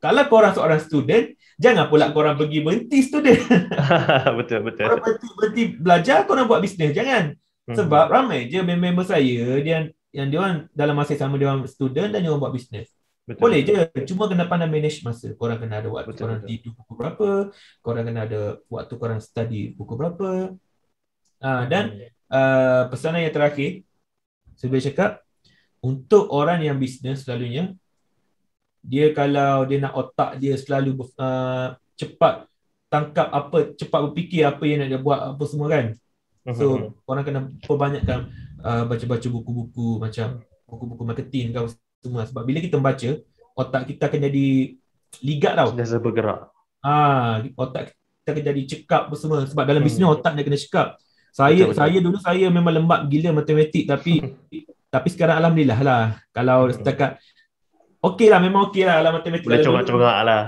kalau korang seorang student, jangan pula korang pergi berhenti student. Betul. Korang berhenti belajar, korang buat bisnes. Jangan. Sebab ramai je member saya yang dia orang dalam masa sama dia orang student dan dia orang buat bisnes. Boleh je. Cuma kena pandai manage masa. Korang kena ada waktu korang tidur pukul berapa. Korang kena ada waktu korang study pukul berapa. Dan pesanan yang terakhir, saya boleh cakap, untuk orang yang bisnes selalunya, dia kalau dia nak otak dia selalu cepat tangkap apa, cepat berfikir apa yang nak dia buat, apa semua kan. So orang kena perbanyakkan baca-baca buku-buku, macam buku-buku marketing kau semua. Sebab bila kita membaca, otak kita akan jadi ligat tau. Sentiasa bergerak. Otak kita akan jadi cekap semua. Sebab dalam bisnes otak dia kena cekap. Dulu saya memang lembab gila matematik, tapi sekarang alhamdulillah lah. Kalau setakat okey lah, memang okey lah matematik. Boleh corak-corak lah.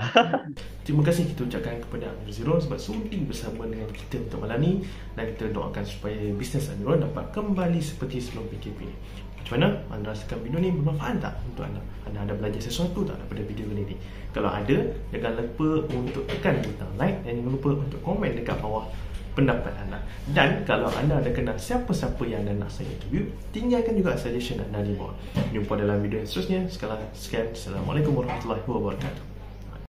Terima kasih kita ucapkan kepada Amirul Zirol sebab sudi bersama dengan kita untuk malam ni, dan kita doakan supaya bisnes Amirul dapat kembali seperti sebelum PKP ni. Macam mana? Anda rasakan video ni bermanfaat tak untuk anda? Anda ada belajar sesuatu tak daripada video kali ni? Kalau ada, jangan lupa untuk tekan butang like dan jangan lupa untuk komen dekat bawah pendapat anda. Dan kalau anda ada kenal siapa-siapa yang anda nak saya interview, tinggalkan juga suggestion anda di bawah. Jumpa dalam video yang seterusnya. Sekian. Assalamualaikum warahmatullahi wabarakatuh.